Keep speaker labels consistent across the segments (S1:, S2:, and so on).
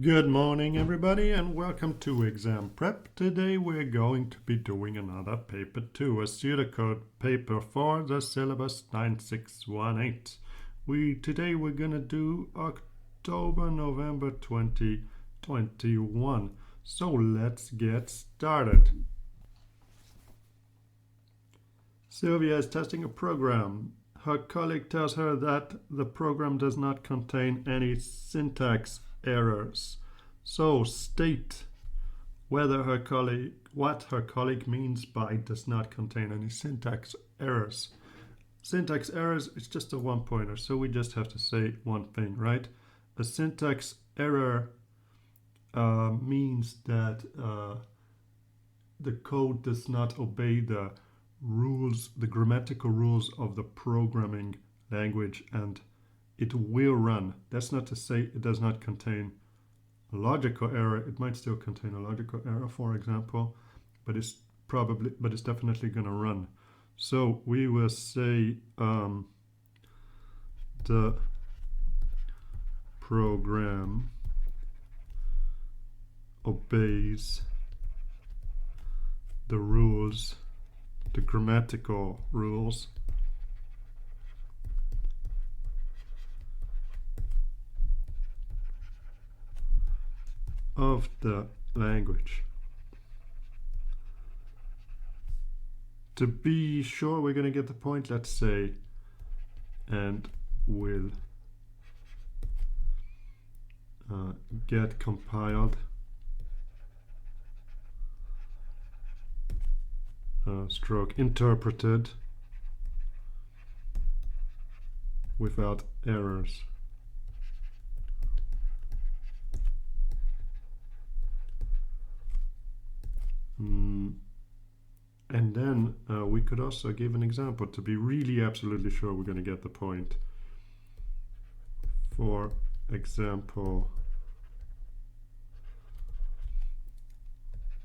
S1: Good morning, everybody, and welcome to Exam Prep. Today we're going to be doing another paper 2, a pseudocode paper for the syllabus 9618. Today we're going to do October-November 2021. So let's get started. Sylvia is testing a program. Her colleague tells her that the program does not contain any syntax errors. So state what her colleague means by does not contain any syntax errors. Syntax errors is just a one pointer, so we just have to say one thing, right? A syntax error means that the code does not obey the rules, the grammatical rules of the programming language, and it will run. That's not to say it does not contain a logical error. It might still contain a logical error, for example, but it's definitely going to run. So we will say the program obeys the rules, the grammatical rules of the language. To be sure we're going to get the point, let's say, and will get compiled stroke interpreted without errors. And then we could also give an example to be really absolutely sure we're going to get the point. For example,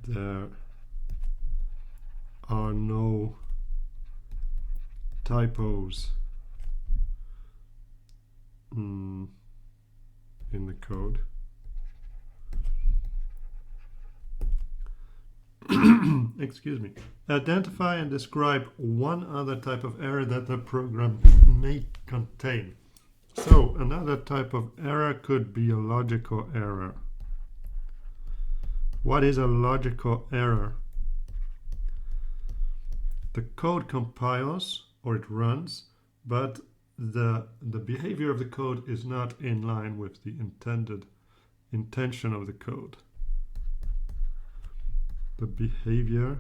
S1: there are no typos in the code. Excuse me. Identify and describe one other type of error that the program may contain. So another type of error could be a logical error. What is a logical error? The code compiles, or it runs, but the behavior of the code is not in line with the intention of the code. The behavior.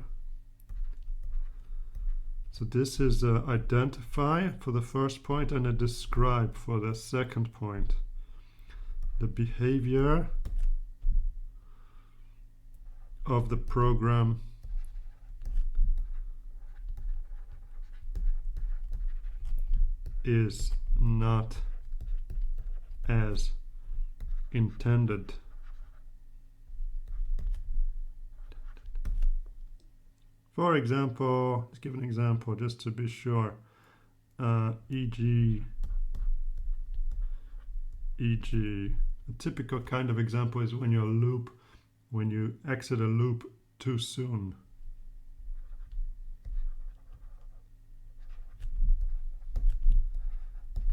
S1: So this is identify for the first point and a describe for the second point. The behavior of the program is not as intended. For example, let's give an example just to be sure. E.g., a typical kind of example is when you exit a loop too soon.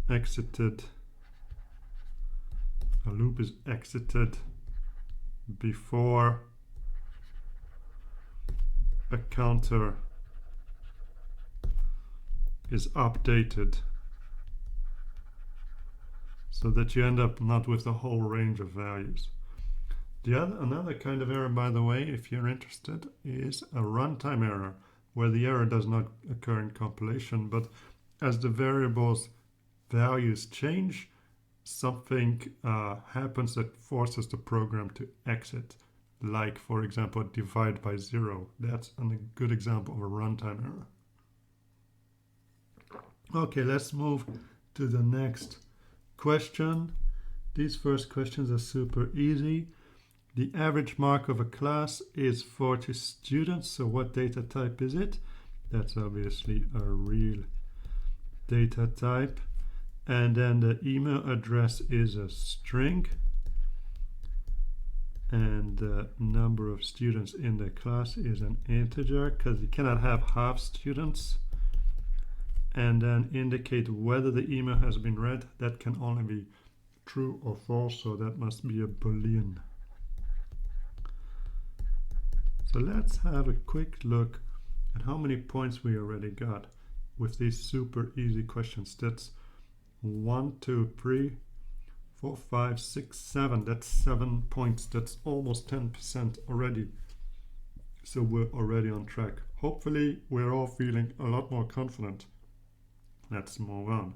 S1: A loop is exited before a counter is updated, so that you end up not with the whole range of values. Another kind of error, by the way, if you're interested, is a runtime error, where the error does not occur in compilation, but as the variable's values change, something happens that forces the program to exit. Like, for example, divide by 0. That's a good example of a runtime error. Okay, let's move to the next question. These first questions are super easy. The average mark of a class is 40 students, so what data type is it? That's obviously a real data type. And then the email address is a string. and the number of students in the class is an integer because you cannot have half students, and then indicate whether the email has been read. That can only be true or false, so that must be a Boolean. So let's have a quick look at how many points we already got with these super easy questions. That's 1, 2, 3, 4, 5, 6, 7. That's 7 points. That's almost 10% already. So we're already on track. Hopefully we're all feeling a lot more confident. Let's move on.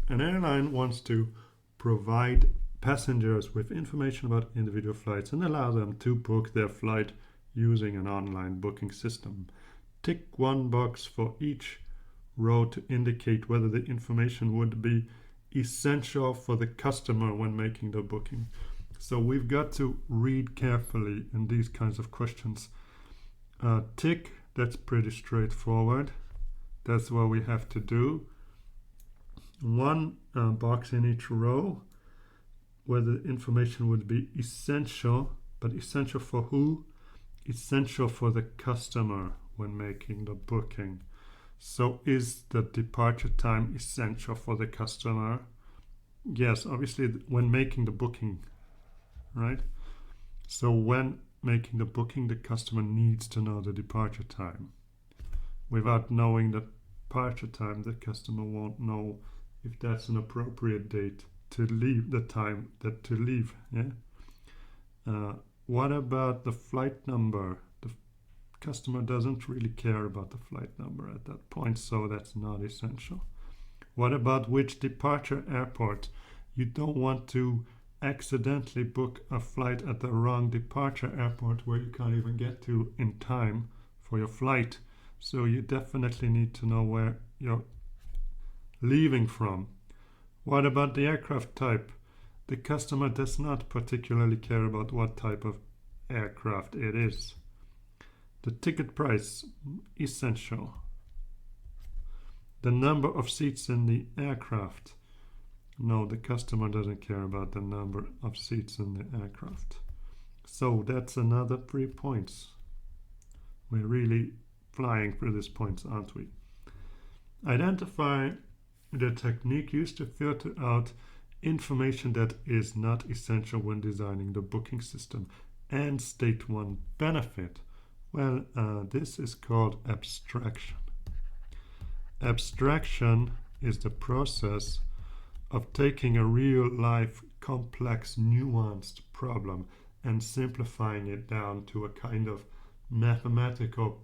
S1: An airline wants to provide passengers with information about individual flights and allow them to book their flight using an online booking system. Tick one box for each row to indicate whether the information would be essential for the customer when making the booking. So we've got to read carefully in these kinds of questions. Tick, that's pretty straightforward. That's what we have to do. One box in each row, whether the information would be essential, but essential for who? Essential for the customer when making the booking. So is the departure time essential for the customer? Yes, obviously when making the booking, right? So when making the booking, the customer needs to know the departure time. Without knowing the departure time, the customer won't know if that's an appropriate date to leave, the time that to leave. Yeah. What about the flight number? The customer doesn't really care about the flight number at that point, so that's not essential. What about which departure airport? You don't want to accidentally book a flight at the wrong departure airport where you can't even get to in time for your flight. So you definitely need to know where you're leaving from. What about the aircraft type? The customer does not particularly care about what type of aircraft it is. The ticket price, essential. The number of seats in the aircraft. No, the customer doesn't care about the number of seats in the aircraft. So that's another 3 points. We're really flying through these points, aren't we? Identify the technique used to filter out information that is not essential when designing the booking system, and state one benefit. Well, this is called abstraction. Abstraction is the process of taking a real-life, complex, nuanced problem and simplifying it down to a kind of mathematical,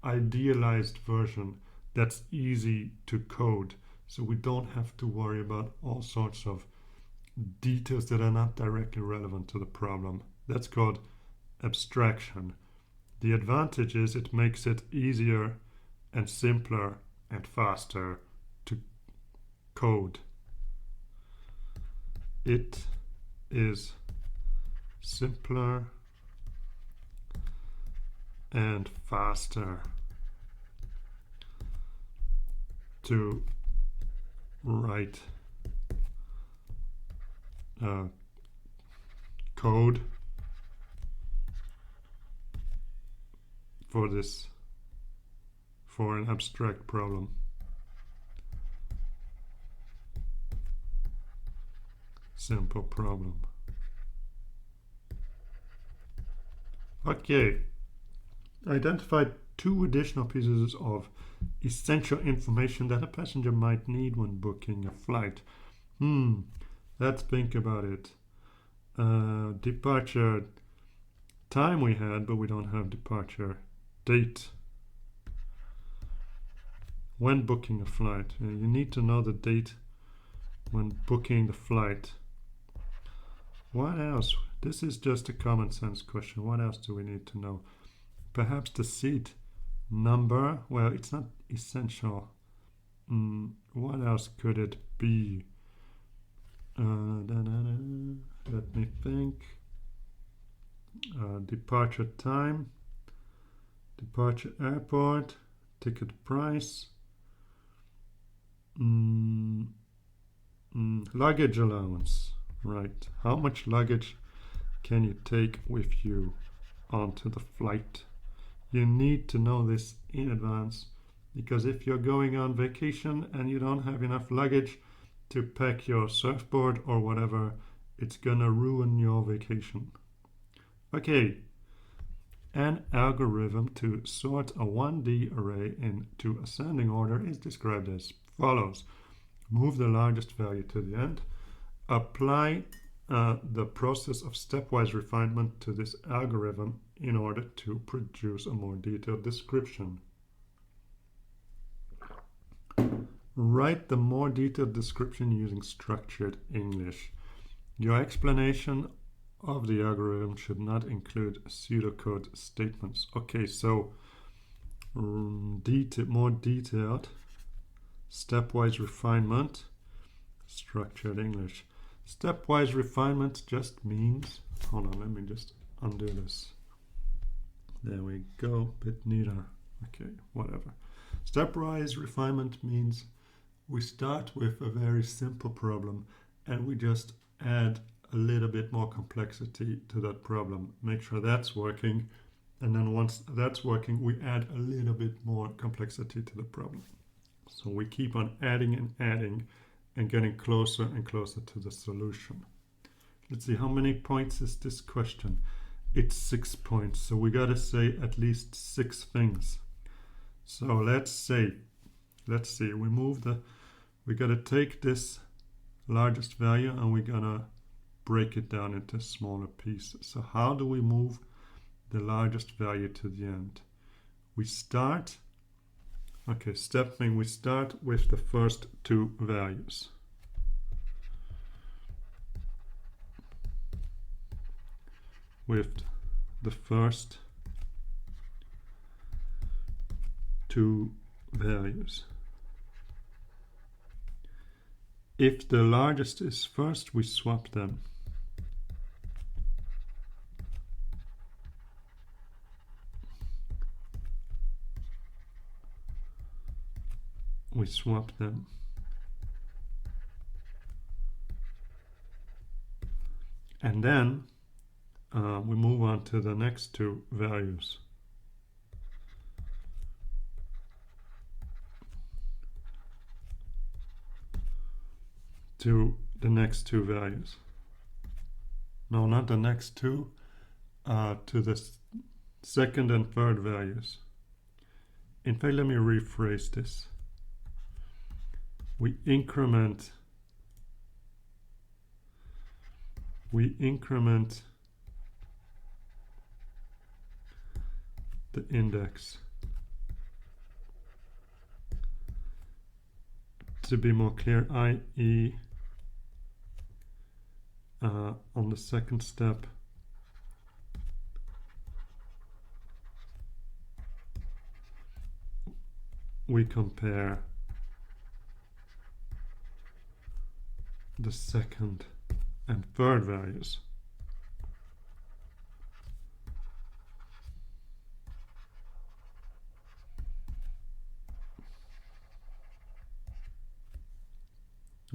S1: idealized version that's easy to code. So we don't have to worry about all sorts of details that are not directly relevant to the problem. That's called abstraction. The advantage is it makes it easier and simpler and faster to code. It is simpler and faster to write code for an abstract problem. Simple problem. Okay. Identify 2 additional pieces of essential information that a passenger might need when booking a flight. Let's think about it. Departure time we had, but we don't have departure date. When booking a flight, you need to know the date when booking the flight. What else? This is just a common sense question. What else do we need to know? Perhaps the seat number. Well, it's not essential. What else could it be? Let me think. Departure time, departure airport, ticket price, luggage allowance. Right. How much luggage can you take with you onto the flight? You need to know this in advance, because if you're going on vacation and you don't have enough luggage to pack your surfboard or whatever, it's gonna ruin your vacation. Okay, an algorithm to sort a 1D array into ascending order is described as follows. Move the largest value to the end. Apply the process of stepwise refinement to this algorithm in order to produce a more detailed description. Write the more detailed description using structured English. Your explanation of the algorithm should not include pseudocode statements. Okay, so more detailed, stepwise refinement, structured English. Stepwise refinement just means, hold on, let me just undo this. There we go, bit neater. Okay, whatever. Stepwise refinement means we start with a very simple problem and we just add a little bit more complexity to that problem. Make sure that's working, and then once that's working, we add a little bit more complexity to the problem. So we keep on adding and adding and getting closer and closer to the solution. Let's see, how many points is this question? It's 6 points, so we gotta say at least 6 things. So let's see, we gotta take this largest value and we're gonna break it down into smaller pieces. So how do we move the largest value to the end? We start, step thing, we start with the first 2 values. With the first 2 values. If the largest is first, we swap them. We swap them. And then we move on to the next 2 values. To the next 2 values. No, not the next 2. To the second and third values. In fact, let me rephrase this. We increment the index. To be more clear, i.e. On the second step, we compare the second and third values.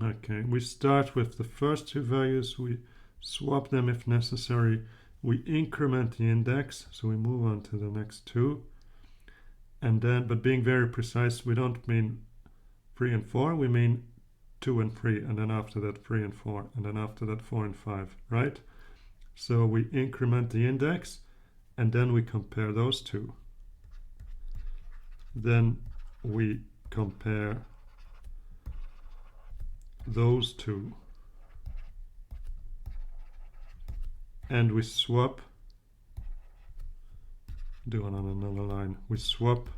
S1: Okay, we start with the first 2 values, we swap them if necessary, we increment the index, so we move on to the next 2, and then, but being very precise, we don't mean 3 and 4, we mean 2 and 3, and then after that 3 and 4, and then after that 4 and 5, right? So we increment the index, and then we compare those 2. Then we compare those 2, and we swap, do it on another line, we swap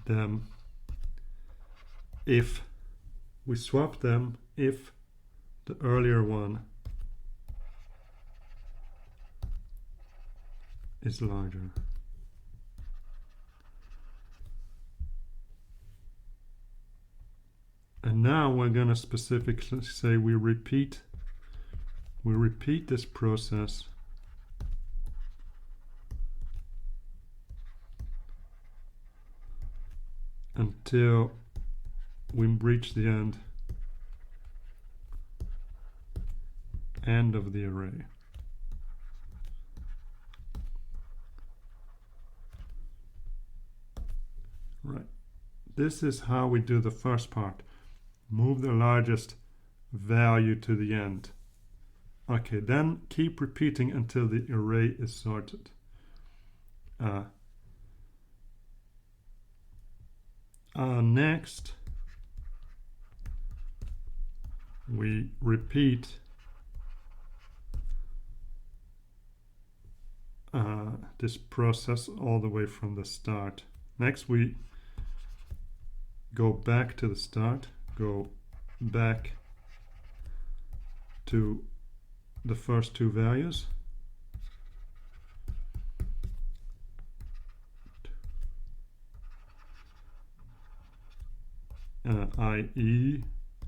S1: them if the earlier one is larger. And now we're going to specifically say we repeat this process until we reach the end of the array. Right. This is how we do the first part. Move the largest value to the end. Okay, then keep repeating until the array is sorted. Next, we repeat this process all the way from the start. Next, we go back to the start, go back to the first two values.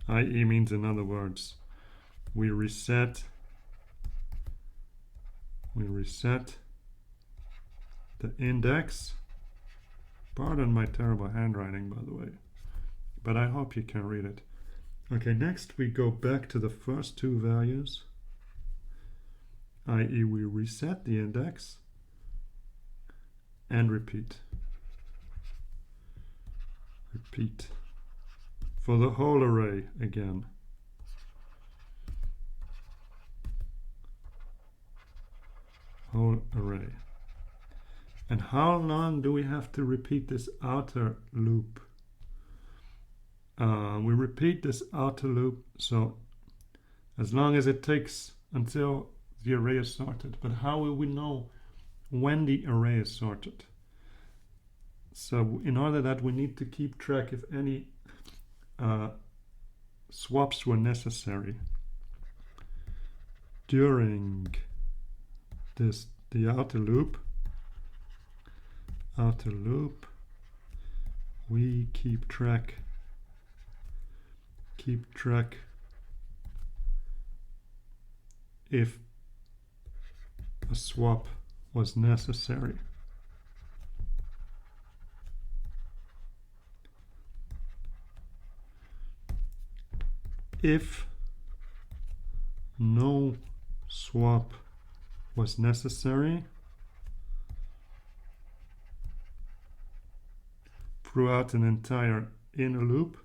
S1: i.e. means, in other words, we reset the index. Pardon my terrible handwriting, by the way, but I hope you can read it. Okay, next we go back to the first two values, i.e. we reset the index and repeat for the whole array again. Whole array. And how long do we have to repeat this outer loop? We repeat this outer loop so as long as it takes until the array is sorted. But how will we know when the array is sorted? So in order that, we need to keep track if any swaps were necessary during the outer loop. We keep track if a swap was necessary. If no swap was necessary throughout an entire inner loop,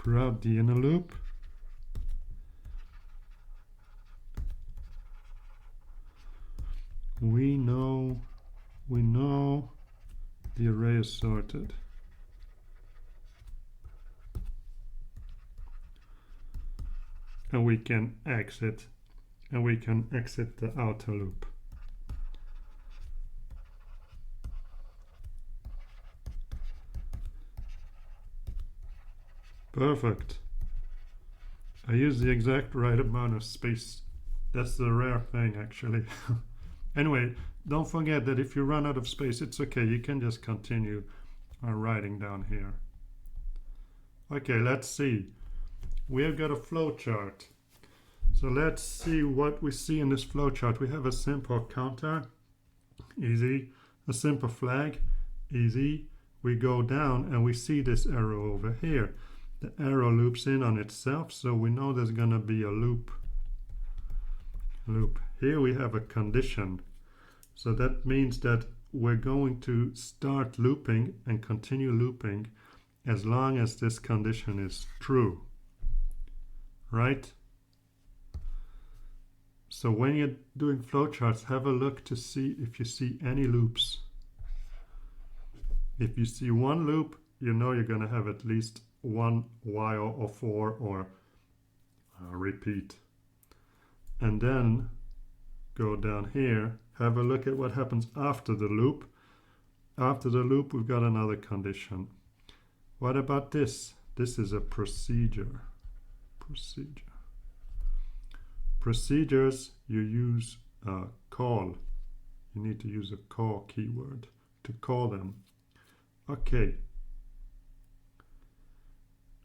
S1: throughout the inner loop, we know the array is sorted. And we can exit the outer loop. Perfect. I use the exact right amount of space. That's the rare thing, actually. Anyway, don't forget that if you run out of space, it's okay. You can just continue writing down here. Okay, let's see. We have got a flow chart. So let's see what we see in this flow chart. We have a simple counter, easy. A simple flag, easy. We go down and we see this arrow over here. The arrow loops in on itself, so we know there's gonna be a loop. Here we have a condition. So that means that we're going to start looping and continue looping as long as this condition is true. Right? So when you're doing flowcharts, have a look to see if you see any loops. If you see one loop, you know you're going to have at least one while or for or repeat. And then go down here, have a look at what happens after the loop. After the loop, we've got another condition. What about this? This is a procedure. Procedures, you use a call. You need to use a call keyword to call them. Okay.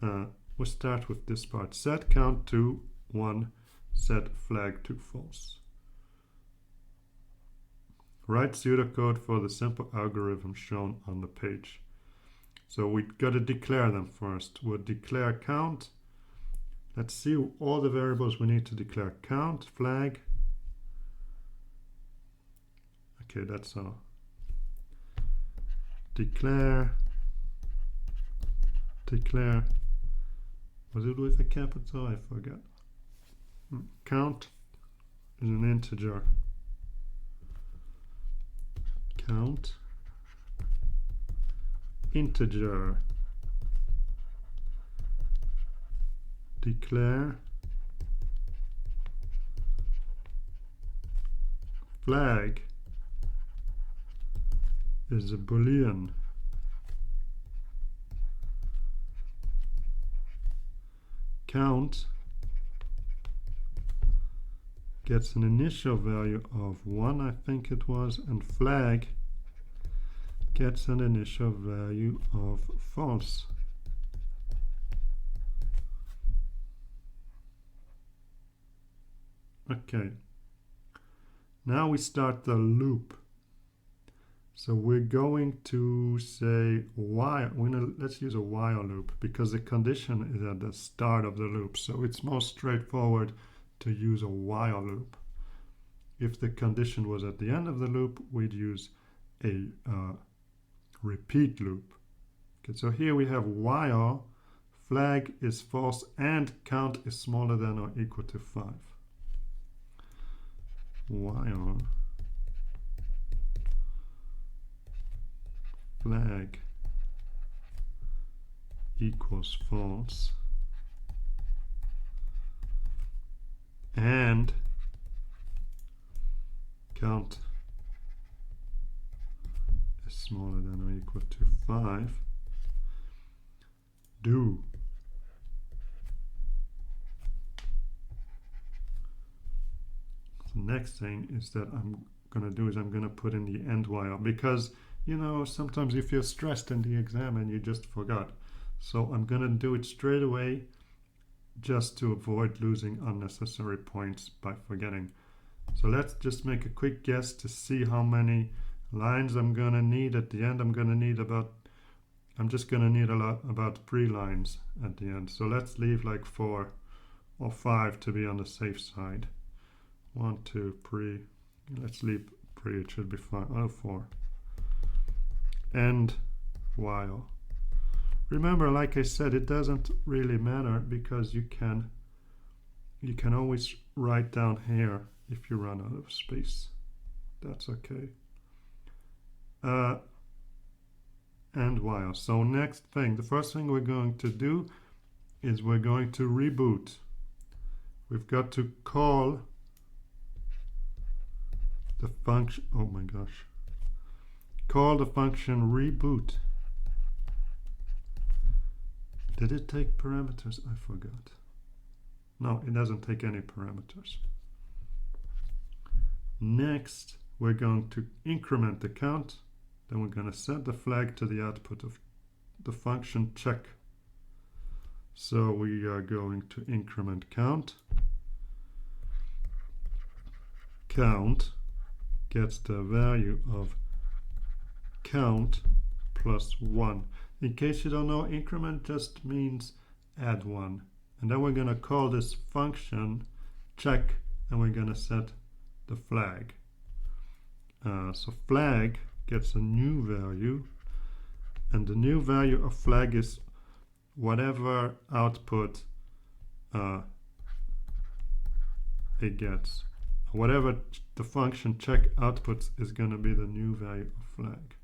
S1: We'll start with this part. Set count to 1, set flag to false. Write pseudocode for the simple algorithm shown on the page. So we got to declare them first. We'll declare count. Let's see all the variables we need to declare. Count, flag. Okay, that's all. Declare. Was it with a capital? I forgot. Count is an integer. Count integer. Declare flag is a boolean. Count gets an initial value of 1, I think it was, and flag gets an initial value of false. Okay, now we start the loop. So we're going to say while. Let's use a while loop because the condition is at the start of the loop. So it's more straightforward to use a while loop. If the condition was at the end of the loop, we'd use a repeat loop. Okay, so here we have while flag is false and count is smaller than or equal to 5. While flag equals false and count is smaller than or equal to 5, do the next thing is that I'm going to do is I'm going to put in the end while, because you know sometimes you feel stressed in the exam and you just forgot. So I'm going to do it straight away just to avoid losing unnecessary points by forgetting. So let's just make a quick guess to see how many lines I'm going to need at the end. I'm just going to need about 3 lines at the end. So let's leave like 4 or 5 to be on the safe side. 1, 2, 3. Let's leave 3. It should be fine. Oh, 4. And while. Remember, like I said, it doesn't really matter because you can always write down here if you run out of space. That's okay. And while. So next thing, the first thing we're going to do is we're going to reboot. We've got to call the function, oh my gosh, call the function reboot. Did it take parameters? I forgot. No, it doesn't take any parameters. Next, we're going to increment the count. Then we're going to set the flag to the output of the function check. So we are going to increment count. Count gets the value of count plus 1. In case you don't know, increment just means add 1. And then we're going to call this function check, and we're going to set the flag. So flag gets a new value, and the new value of flag is whatever output it gets. Whatever the function check outputs is going to be the new value of flag.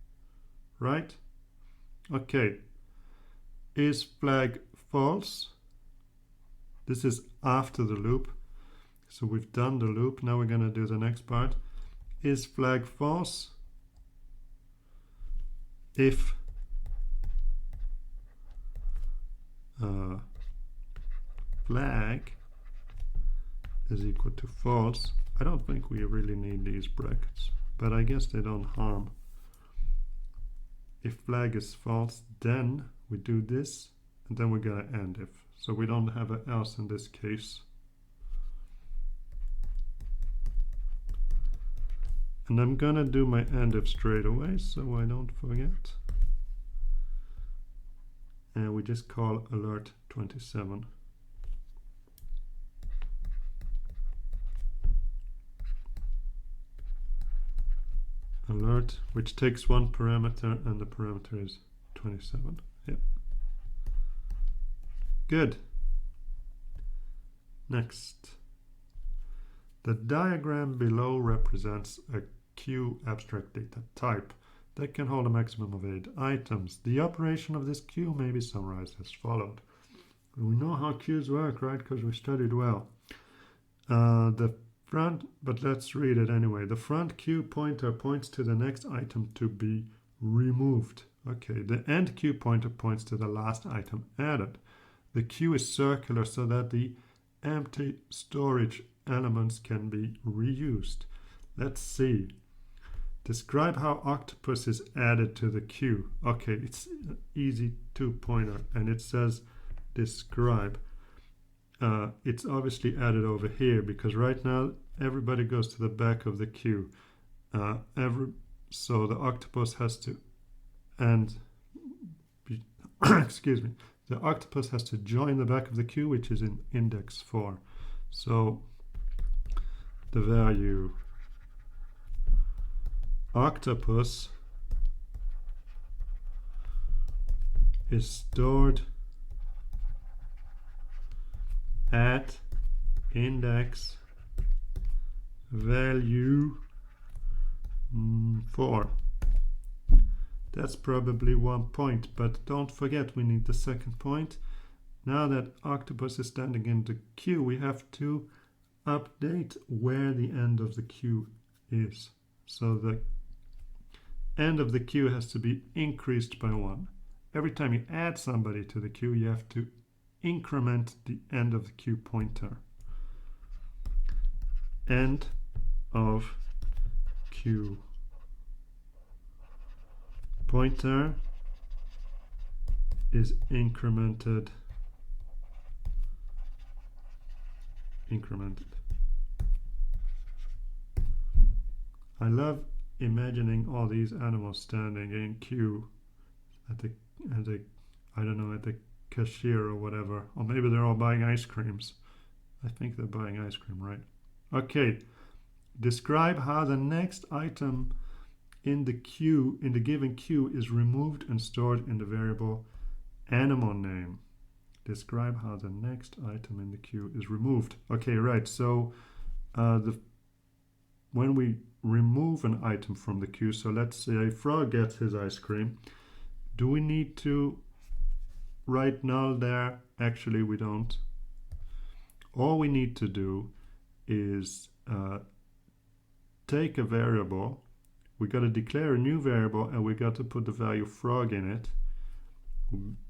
S1: Right? Okay. Is flag false? This is after the loop. So we've done the loop. Now we're going to do the next part. Is flag false? If flag is equal to false. I don't think we really need these brackets, but I guess they don't harm. If flag is false, then we do this, and then we're going to end if. So we don't have an else in this case. And I'm going to do my end if straight away, so I don't forget. And we just call alert 27. alert, which takes one parameter, and the parameter is 27. Yeah. Good. Next. The diagram below represents a queue abstract data type that can hold a maximum of 8 items. The operation of this queue may be summarized as followed. We know how queues work, right? Because we studied well. But let's read it anyway. The front queue pointer points to the next item to be removed. Okay, the end queue pointer points to the last item added. The queue is circular so that the empty storage elements can be reused. Let's see. Describe how octopus is added to the queue. Okay, it's an easy two-pointer, and it says describe. It's obviously added over here because right now everybody goes to the back of the queue. So the octopus has to excuse me. The octopus has to join the back of the queue, which is in index 4. So the value octopus is stored at index value 4. That's probably 1 point, but don't forget we need the second point. Now that octopus is standing in the queue, we have to update where the end of the queue is. So the end of the queue has to be increased by 1. Every time you add somebody to the queue, you have to increment the end of the queue pointer. End of queue pointer is incremented. I love imagining all these animals standing in queue at the I don't know, at the cashier or whatever, or maybe they're all buying ice creams. I think they're buying ice cream, right? Okay, describe how the next item in the queue, in the given queue, is removed and stored in the variable animal name. Describe how the next item in the queue is removed. Okay, right. So when we remove an item from the queue, so let's say Frog gets his ice cream, do we need to write null there? Actually, we don't. All we need to do is take a variable. We got to declare a new variable, and we got to put the value Frog in it,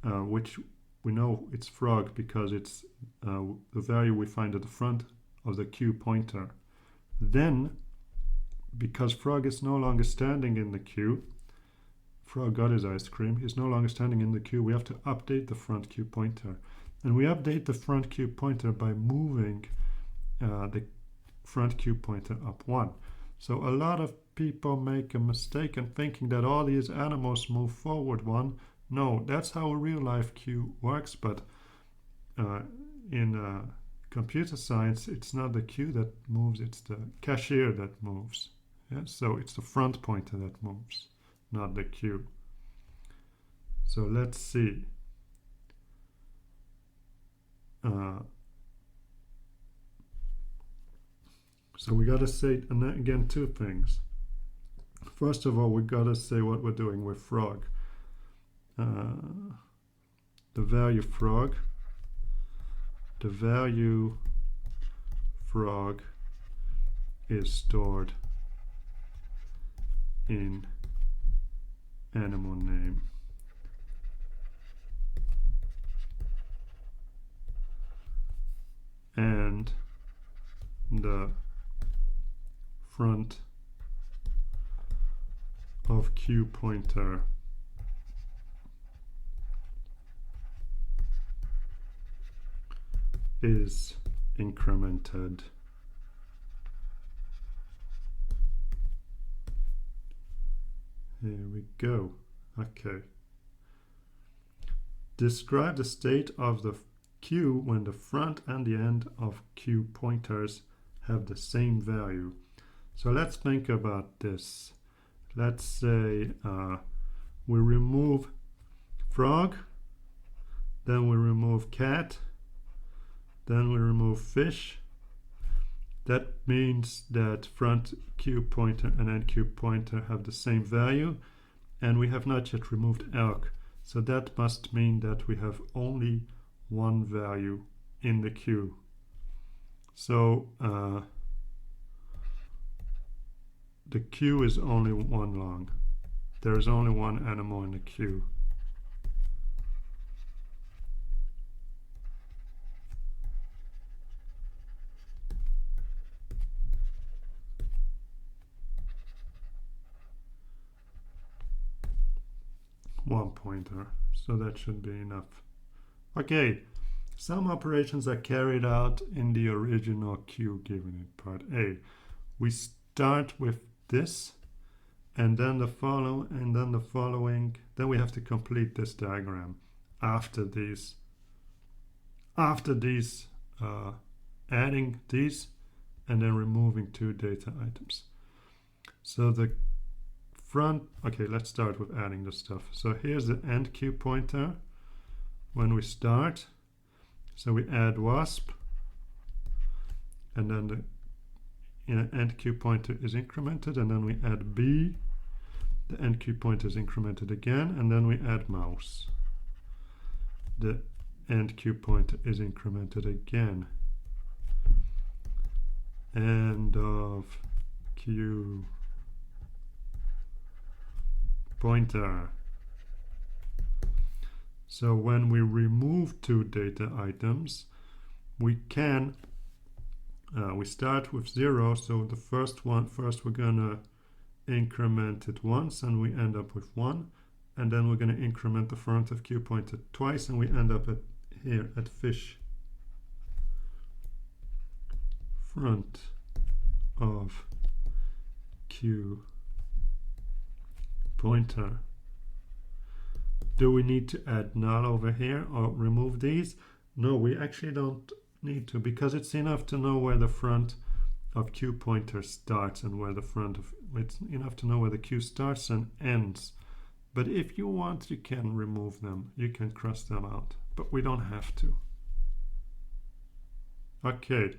S1: which we know it's Frog because it's the value we find at the front of the queue pointer. Then, because Frog is no longer standing in the queue, Frog got his ice cream, he's no longer standing in the queue, we have to update the front queue pointer. And we update the front queue pointer by moving the front queue pointer up 1. So a lot of people make a mistake in thinking that all these animals move forward 1. No, that's how a real life queue works, but in computer science, it's not the queue that moves, it's the cashier that moves. Yeah? So it's the front pointer that moves, not the queue. So let's see. So we got to say, again, 2 things. First of all, we got to say what we're doing with Frog. The value Frog is stored in animal name. And the front of queue pointer is incremented. Here we go. Okay. Describe the state of the queue when the front and the end of queue pointers have the same value. So let's think about this. let's say we remove frog, then we remove cat, then we remove fish. That means that front Q pointer and end Q pointer have the same value, and we have not yet removed elk. So that must mean that we have only one value in the queue. So the queue is only one long. There is only one animal in the queue. One pointer, so that should be enough. Okay, some operations are carried out in the original queue given in part A. We start with this, and then the following, then we have to complete this diagram after these adding these and then removing two data items. So the front, okay, let's start with adding the stuff. So here's the end Q pointer when we start. So we add wasp, and then the end Q pointer is incremented, and then we add B, the end Q pointer is incremented again, and then we add mouse. The end Q pointer is incremented again. End of Q pointer. So when we remove two data items, we can we start with 0, so the first we're gonna increment it once and we end up with 1, and then we're gonna increment the front of Q pointer twice and we end up at here at fish. Front of Q pointer. Do we need to add null over here or remove these? No, we actually don't need to, because it's enough to know where the front of Q pointer starts and where the front of, it's enough to know where the Q starts and ends. But if you want, you can remove them, you can cross them out, but we don't have to. Okay,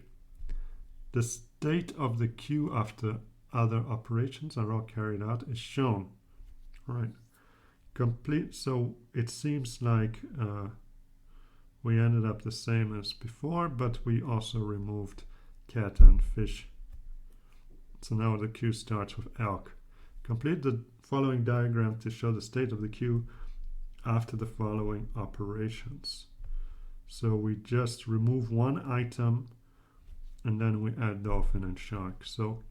S1: the state of the queue after other operations are all carried out is shown. Right, complete. So it seems like we ended up the same as before, but we also removed cat and fish. So now the queue starts with elk. Complete the following diagram to show the state of the queue after the following operations. So we just remove one item and then we add dolphin and shark. So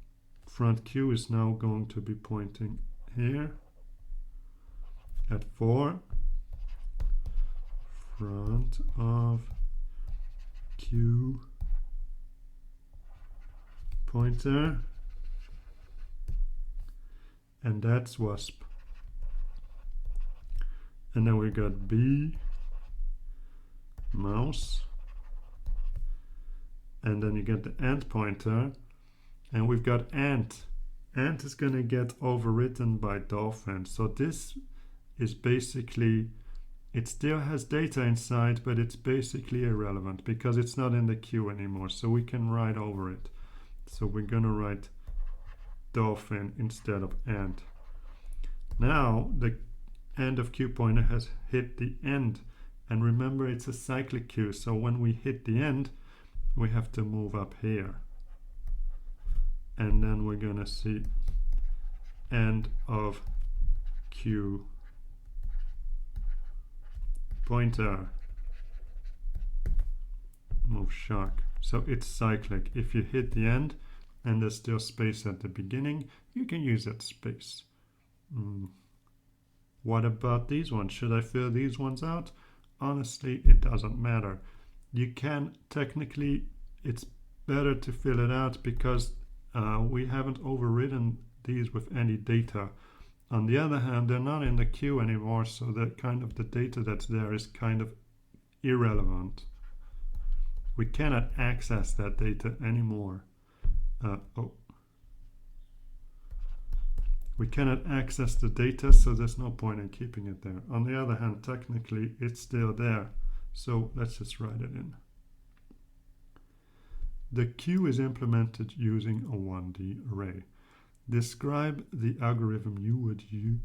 S1: front Q is now going to be pointing here at 4, front of Q pointer, and that's wasp. And then we got B, mouse, and then you get the end pointer, and we've got ant. Ant is going to get overwritten by dolphin. So this is basically, it still has data inside, but it's basically irrelevant because it's not in the queue anymore, so we can write over it. So we're gonna write dolphin instead of ant. Now the end of Q pointer has hit the end, and remember it's a cyclic queue, so when we hit the end we have to move up here, and then we're gonna see end of Q pointer, move shark. So it's cyclic. If you hit the end and there's still space at the beginning, you can use that space. What about these ones? Should I fill these ones out? Honestly, it doesn't matter. You can, technically, it's better to fill it out because we haven't overridden these with any data. On the other hand, they're not in the queue anymore, so that kind of the data that's there is kind of irrelevant. We cannot access that data anymore. We cannot access the data, so there's no point in keeping it there. On the other hand, technically it's still there, so let's just write it in. The queue is implemented using a 1D array. Describe the algorithm you would use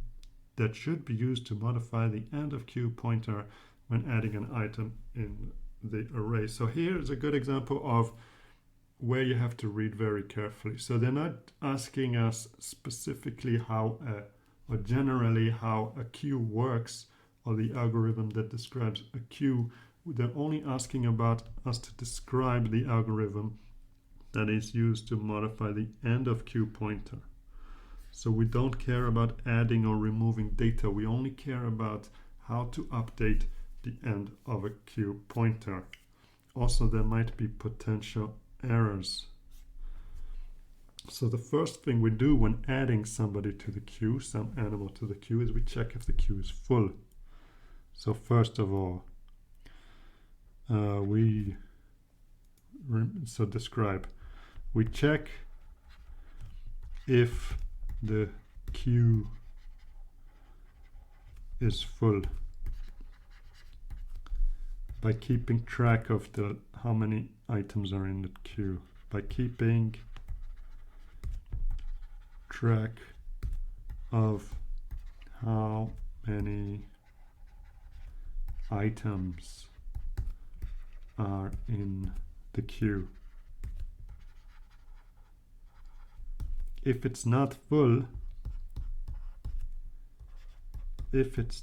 S1: that should be used to modify the end of queue pointer when adding an item in the array. So here is a good example of where you have to read very carefully. So they're not asking us specifically how or generally how a queue works, or the algorithm that describes a queue. They're only asking about us to describe the algorithm that is used to modify the end of queue pointer. So we don't care about adding or removing data. We only care about how to update the end of a queue pointer. Also, there might be potential errors. So the first thing we do when adding somebody to the queue, some animal to the queue, is we check if the queue is full. So first of all, describe. We check if the queue is full by keeping track of how many items are in the queue. By keeping track of how many items are in the queue. If it's not full, if it's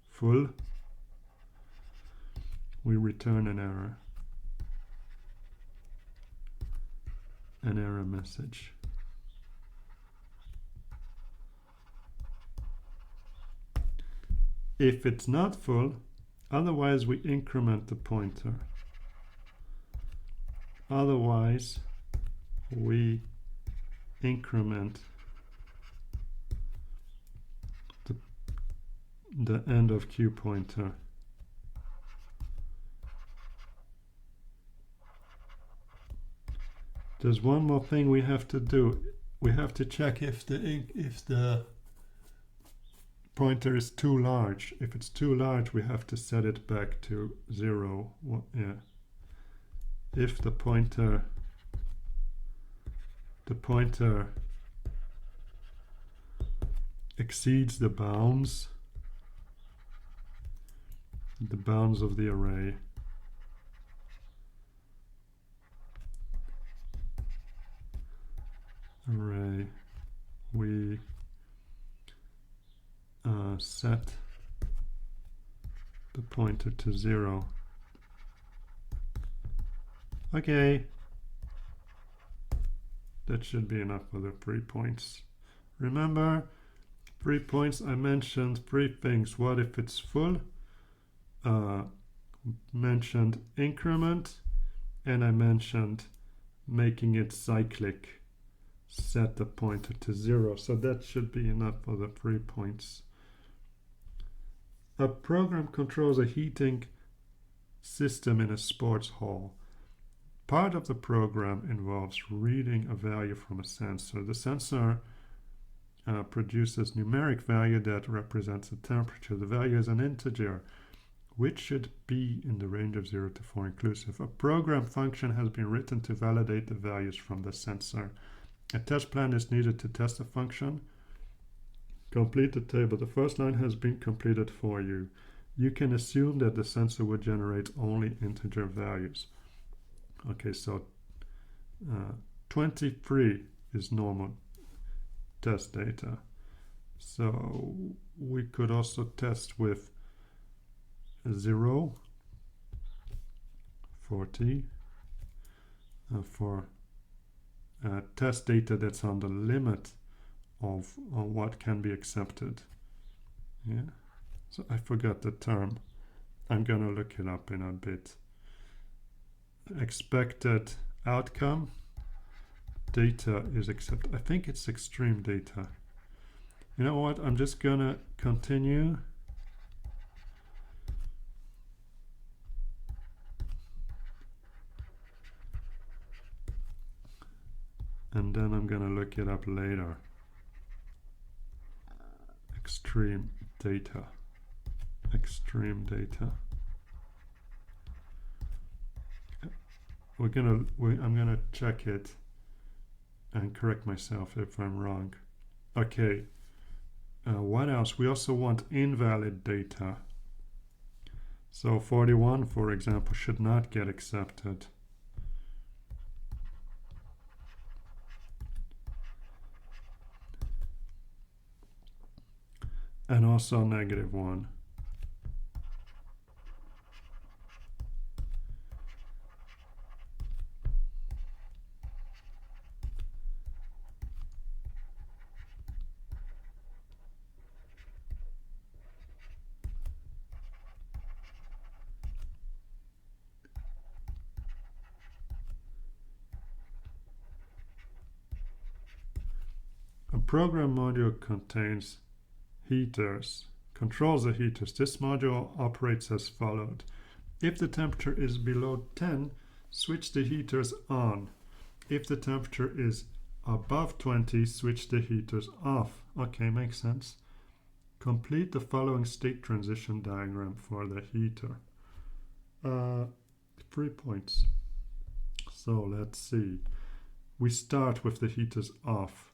S1: full, we return an error message. If it's not full, otherwise we increment the pointer. Otherwise we increment the end of queue pointer. There's one more thing we have to do. We have to check if the pointer is too large. If it's too large, we have to set it back to 0. If the pointer exceeds the bounds of the array, we set the pointer to 0. Okay, that should be enough for the 3 points. Remember, 3 points, I mentioned 3 things. What if it's full? Mentioned increment, and I mentioned making it cyclic. Set the pointer to 0. So that should be enough for the 3 points. A program controls a heating system in a sports hall. Part of the program involves reading a value from a sensor. The sensor produces numeric value that represents the temperature. The value is an integer, which should be in the range of 0 to 4 inclusive. A program function has been written to validate the values from the sensor. A test plan is needed to test the function. Complete the table. The first line has been completed for you. You can assume that the sensor would generate only integer values. Okay, so 23 is normal test data. So we could also test with 0, 40 for test data that's on the limit of what can be accepted. Yeah, so I forgot the term. I'm gonna look it up in a bit. Expected outcome data is accepted. I think it's extreme data. You know what? I'm just gonna continue. and then I'm gonna look it up later. Extreme data. Extreme data. I'm gonna check it and correct myself if I'm wrong. Okay. What else? We also want invalid data. So 41, for example, should not get accepted. And also -1. A program module contains heaters, controls the heaters. This module operates as followed. If the temperature is below 10, switch the heaters on. If the temperature is above 20, switch the heaters off. Okay, makes sense. Complete the following state transition diagram for the heater. 3 points. So let's see. We start with the heaters off.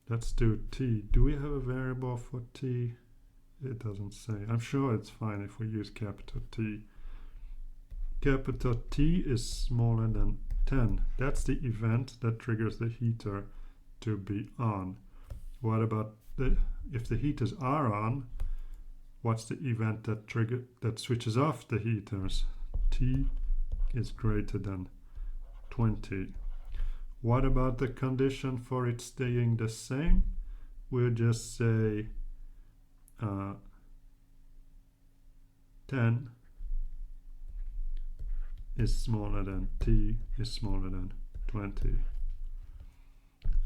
S1: Let's do T. Do we have a variable for T? It doesn't say. I'm sure it's fine if we use capital T. Capital T is smaller than 10. That's the event that triggers the heater to be on. What about if the heaters are on? What's the event that switches off the heaters? T is greater than 20. What about the condition for it staying the same? We'll just say 10 is smaller than T is smaller than 20.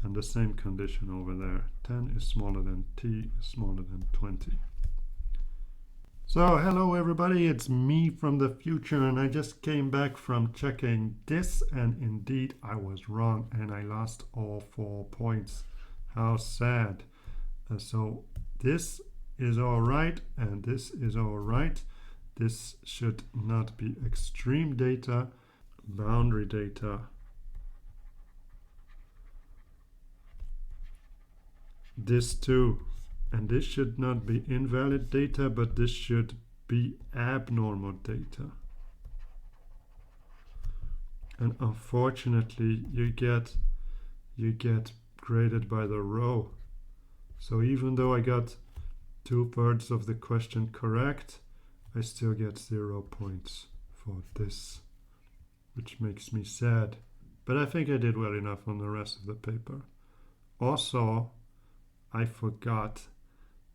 S1: And the same condition over there. 10 is smaller than T is smaller than 20. So hello everybody, it's me from the future, and I just came back from checking this, and indeed I was wrong and I lost all 4 points. How sad. So this is all right and this is all right. This should not be extreme data. Boundary data. This too. And this should not be invalid data, but this should be abnormal data. And unfortunately, you get graded by the row. So even though I got 2/3 of the question correct, I still get 0 points for this, which makes me sad. But I think I did well enough on the rest of the paper. Also, I forgot.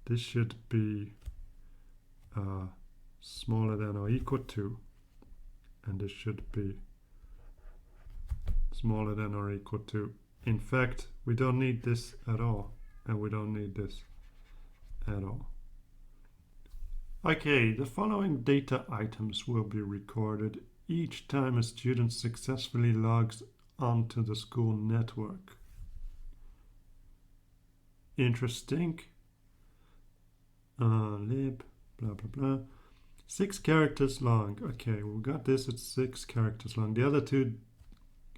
S1: This should be smaller than or equal to, and this should be smaller than or equal to. In fact, we don't need this at all, and we don't need this at all. Okay, the following data items will be recorded each time a student successfully logs onto the school network. Interesting. Lib, blah blah blah. 6 characters long. Okay, we got this at 6 characters long. The other 2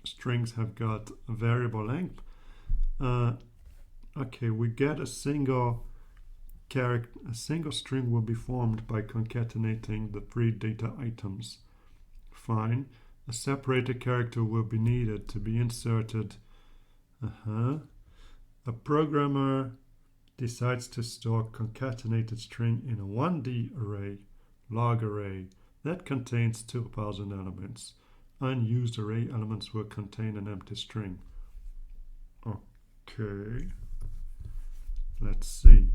S1: strings have got a variable length. Okay, we get a single string will be formed by concatenating the 3 data items. Fine. A separated character will be needed to be inserted. A programmer decides to store concatenated string in a 1D array, log array, that contains 2000 elements. Unused array elements will contain an empty string. Okay. Let's see.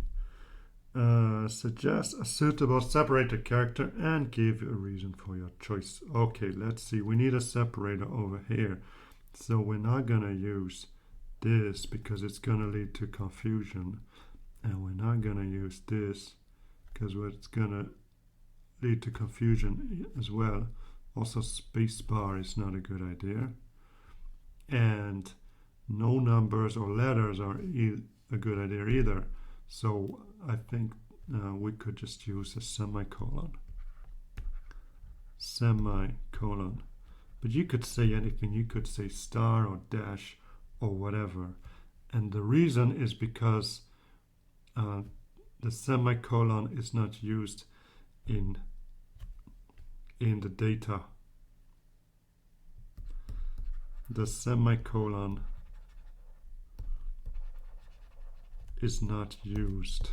S1: Suggest a suitable separated character and give a reason for your choice. Okay, let's see. We need a separator over here. So we're not going to use this because it's going to lead to confusion. And we're not going to use this because it's going to lead to confusion as well. Also, spacebar is not a good idea. and no numbers or letters are a good idea either. So I think we could just use a semicolon. Semicolon. But you could say anything. You could say star or dash or whatever. And the reason is because the semicolon is not used in the data. The semicolon is not used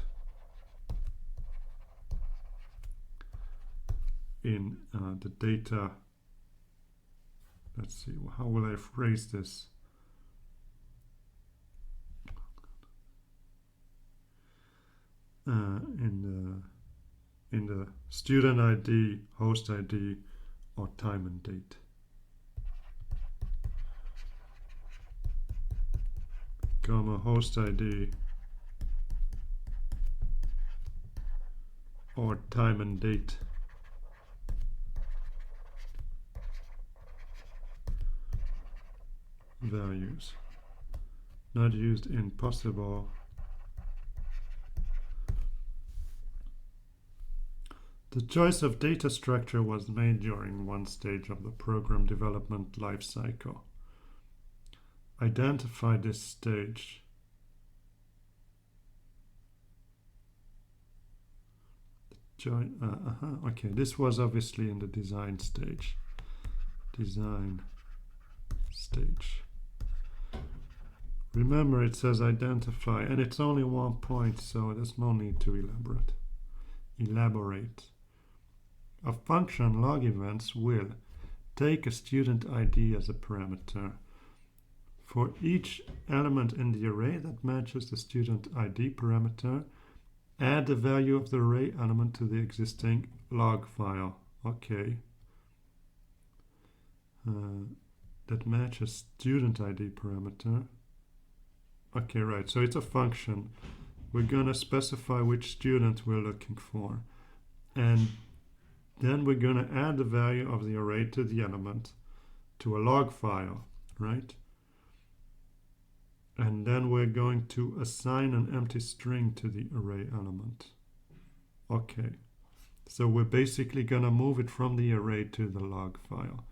S1: in the data. Let's see, how will I phrase this? In the student ID, host ID, or time and date. Comma, host ID, or time and date. Values. Not used in possible. The choice of data structure was made during one stage of the program development lifecycle. Identify this stage. Okay, this was obviously in the design stage. Design stage. Remember, it says identify, and it's only 1 point, so there's no need to elaborate. A function log events will take a student ID as a parameter. For each element in the array that matches the student ID parameter, add the value of the array element to the existing log file. Okay. That matches student ID parameter. Okay, right. So it's a function. We're going to specify which student we're looking for. And then we're going to add the value of the array to the element to a log file, right? And then we're going to assign an empty string to the array element. Okay. So we're basically going to move it from the array to the log file.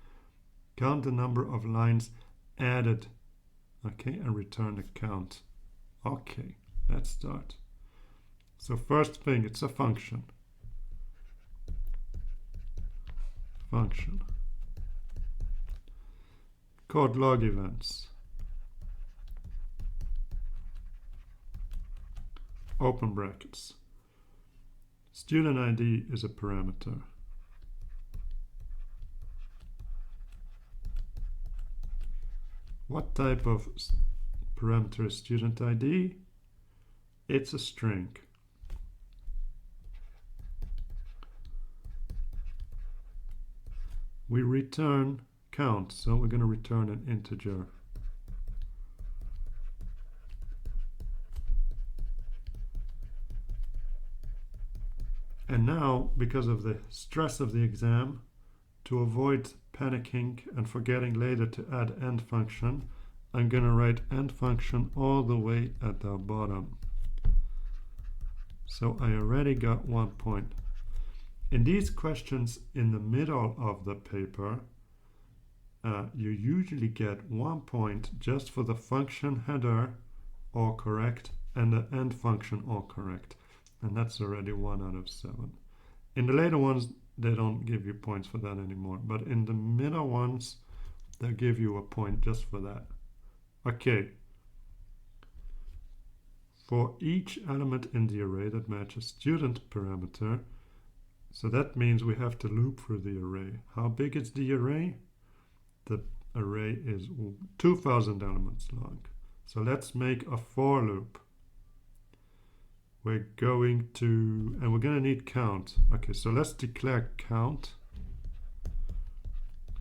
S1: Count the number of lines added. Okay, and return the count. Okay, let's start. So first thing, it's a function. Function. Called log events. Open brackets. Student ID is a parameter. What type of parameter is student ID? It's a string. We return count, so we're going to return an integer. And now, because of the stress of the exam, to avoid panicking and forgetting later to add end function, I'm going to write end function all the way at the bottom. So I already got 1 point. In these questions in the middle of the paper, you usually get 1 point just for the function header all correct and the end function all correct. And that's already 1 out of 7. In the later ones, they don't give you points for that anymore. But in the middle ones, they'll give you a point just for that. Okay. For each element in the array that matches student parameter, so that means we have to loop through the array. How big is the array? The array is 2000 elements long. So let's make a for loop. We're going to, and we're going to need count. Okay, so let's declare count.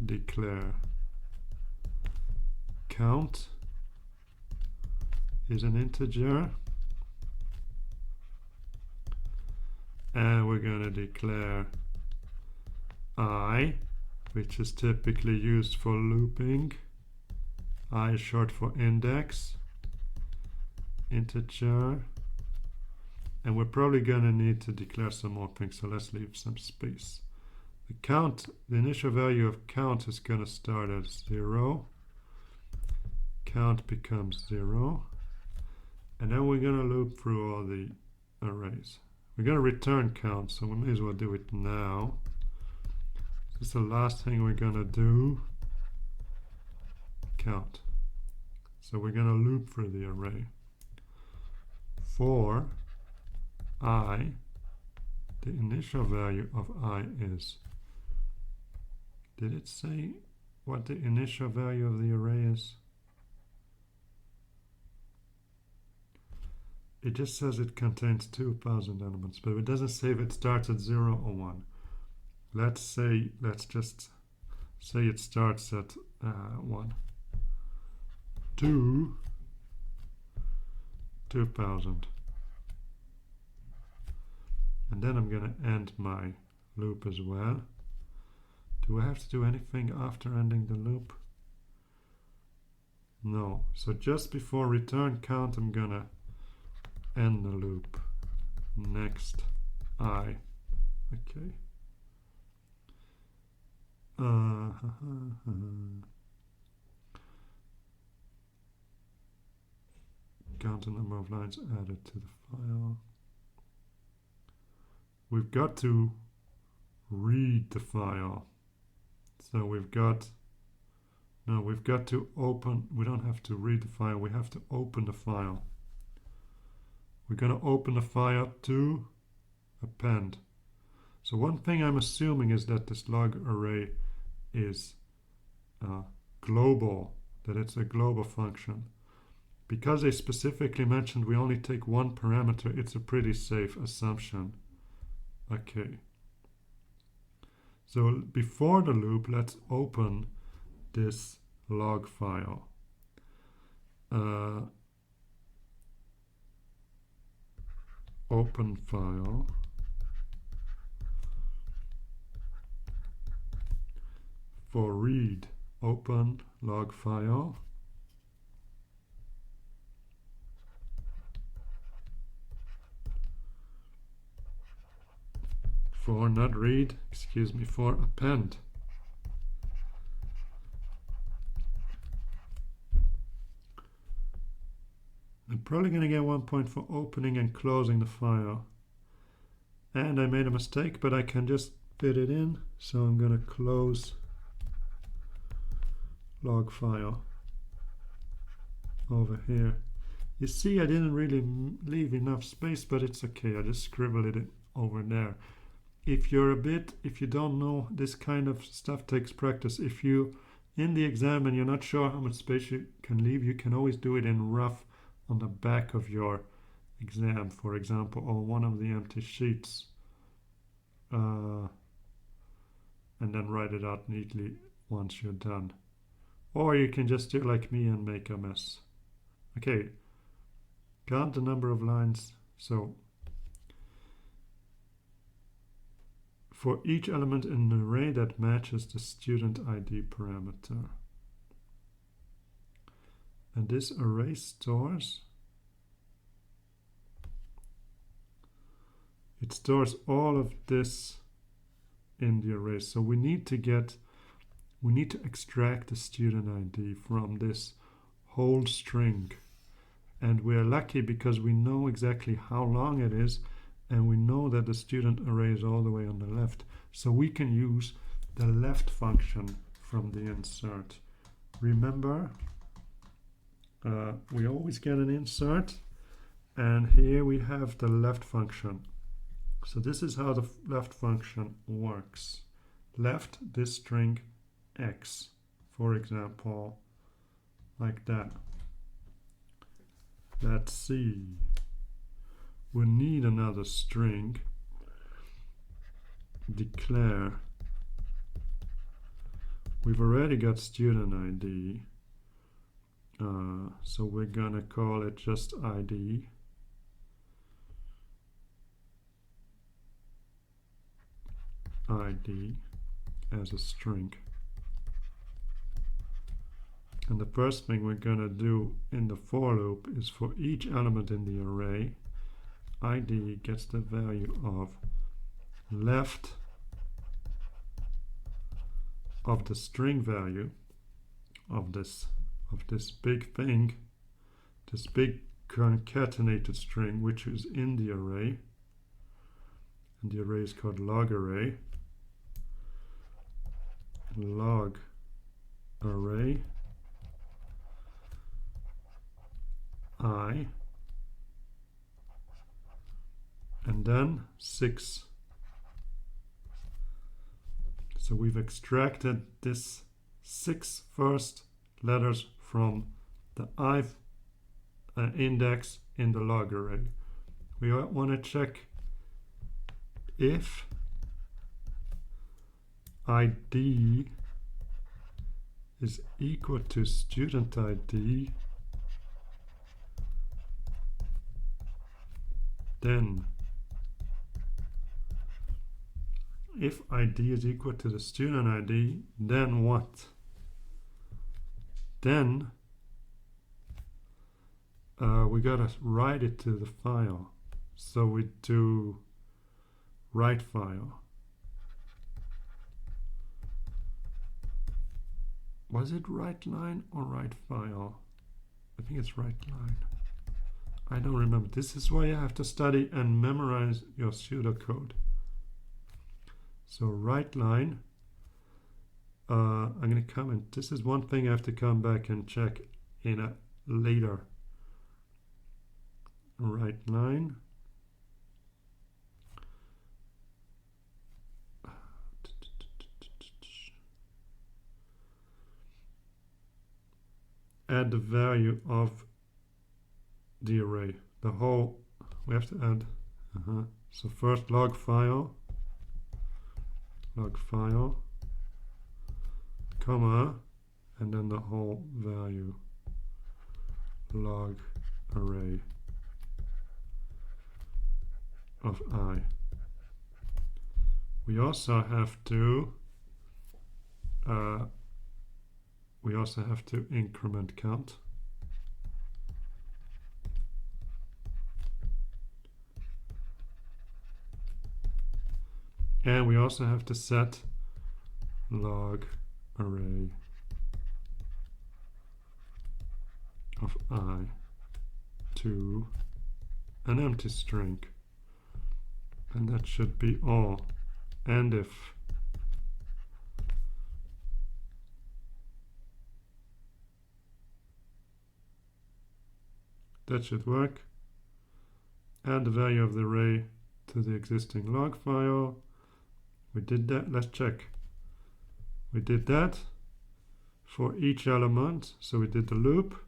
S1: Declare count is an integer. And we're going to declare I, which is typically used for looping. I is short for index, integer, and we're probably gonna need to declare some more things, so let's leave some space. The count, the initial value of count is gonna start at 0. Count becomes 0. And then we're gonna loop through all the arrays. We're gonna return count, so we may as well do it now. This is the last thing we're gonna do. Count. So we're gonna loop through the array. For I, the initial value of I is. Did it say what the initial value of the array is? It just says it contains 2,000 elements, but it doesn't say if it starts at 0 or 1. Let's just say it starts at 1. 2,000. And then I'm going to end my loop as well. Do I have to do anything after ending the loop? No. So just before return count, I'm going to end the loop. Next I. Okay. Count the number of lines added to the file. We've got to read the file. So we've got to open, we don't have to read the file, we have to open the file. We're going to open the file to append. So one thing I'm assuming is that this log array is global, that it's a global function. Because they specifically mentioned we only take one parameter, it's a pretty safe assumption. Okay. So before the loop, let's open this log file. Open file. For read, open log file. For not read, excuse me, for append. I'm probably going to get 1 point for opening and closing the file. And I made a mistake, but I can just fit it in. So I'm going to close log file over here. You see, I didn't really leave enough space, but it's okay. I just scribbled it over there. If you don't know, this kind of stuff takes practice. If you, in the exam, and you're not sure how much space you can leave, you can always do it in rough on the back of your exam, for example, or one of the empty sheets. And then write it out neatly once you're done. Or you can just do like me and make a mess. Okay, count the number of lines. So for each element in an array that matches the student ID parameter. And this array stores, it stores all of this in the array. So we need to extract the student ID from this whole string. And we are lucky because we know exactly how long it is, and we know that the student array is all the way on the left. So we can use the left function from the insert. Remember, we always get an insert, and here we have the left function. So this is how the left function works. Left this string x, for example, like that. Let's see. We need another string. Declare. We've already got student ID. So we're gonna call it just ID. ID as a string. And the first thing we're going to do in the for loop is for each element in the array, id gets the value of left of the string value of this big thing, this big concatenated string which is in the array, and the array is called log array. Log array I, and then 6. So we've extracted this 6 first letters from the ith index in the log array. We want to check if id is equal to student id, then if id is equal to the student id, then what? Then we gotta write it to the file. So we do write file. Was it write line or write file? I think it's write line. I don't remember. This is why you have to study and memorize your pseudocode. So write line. I'm going to comment. This is one thing I have to come back and check in a later. Write line. Add the value of the array. The whole, we have to add. So first log file, comma, and then the whole value, log array of I. We also have to increment count. And we also have to set log array of I to an empty string. And that should be all. And if that should work. Add the value of the array to the existing log file. We did that. Let's check. We did that for each element. So we did the loop.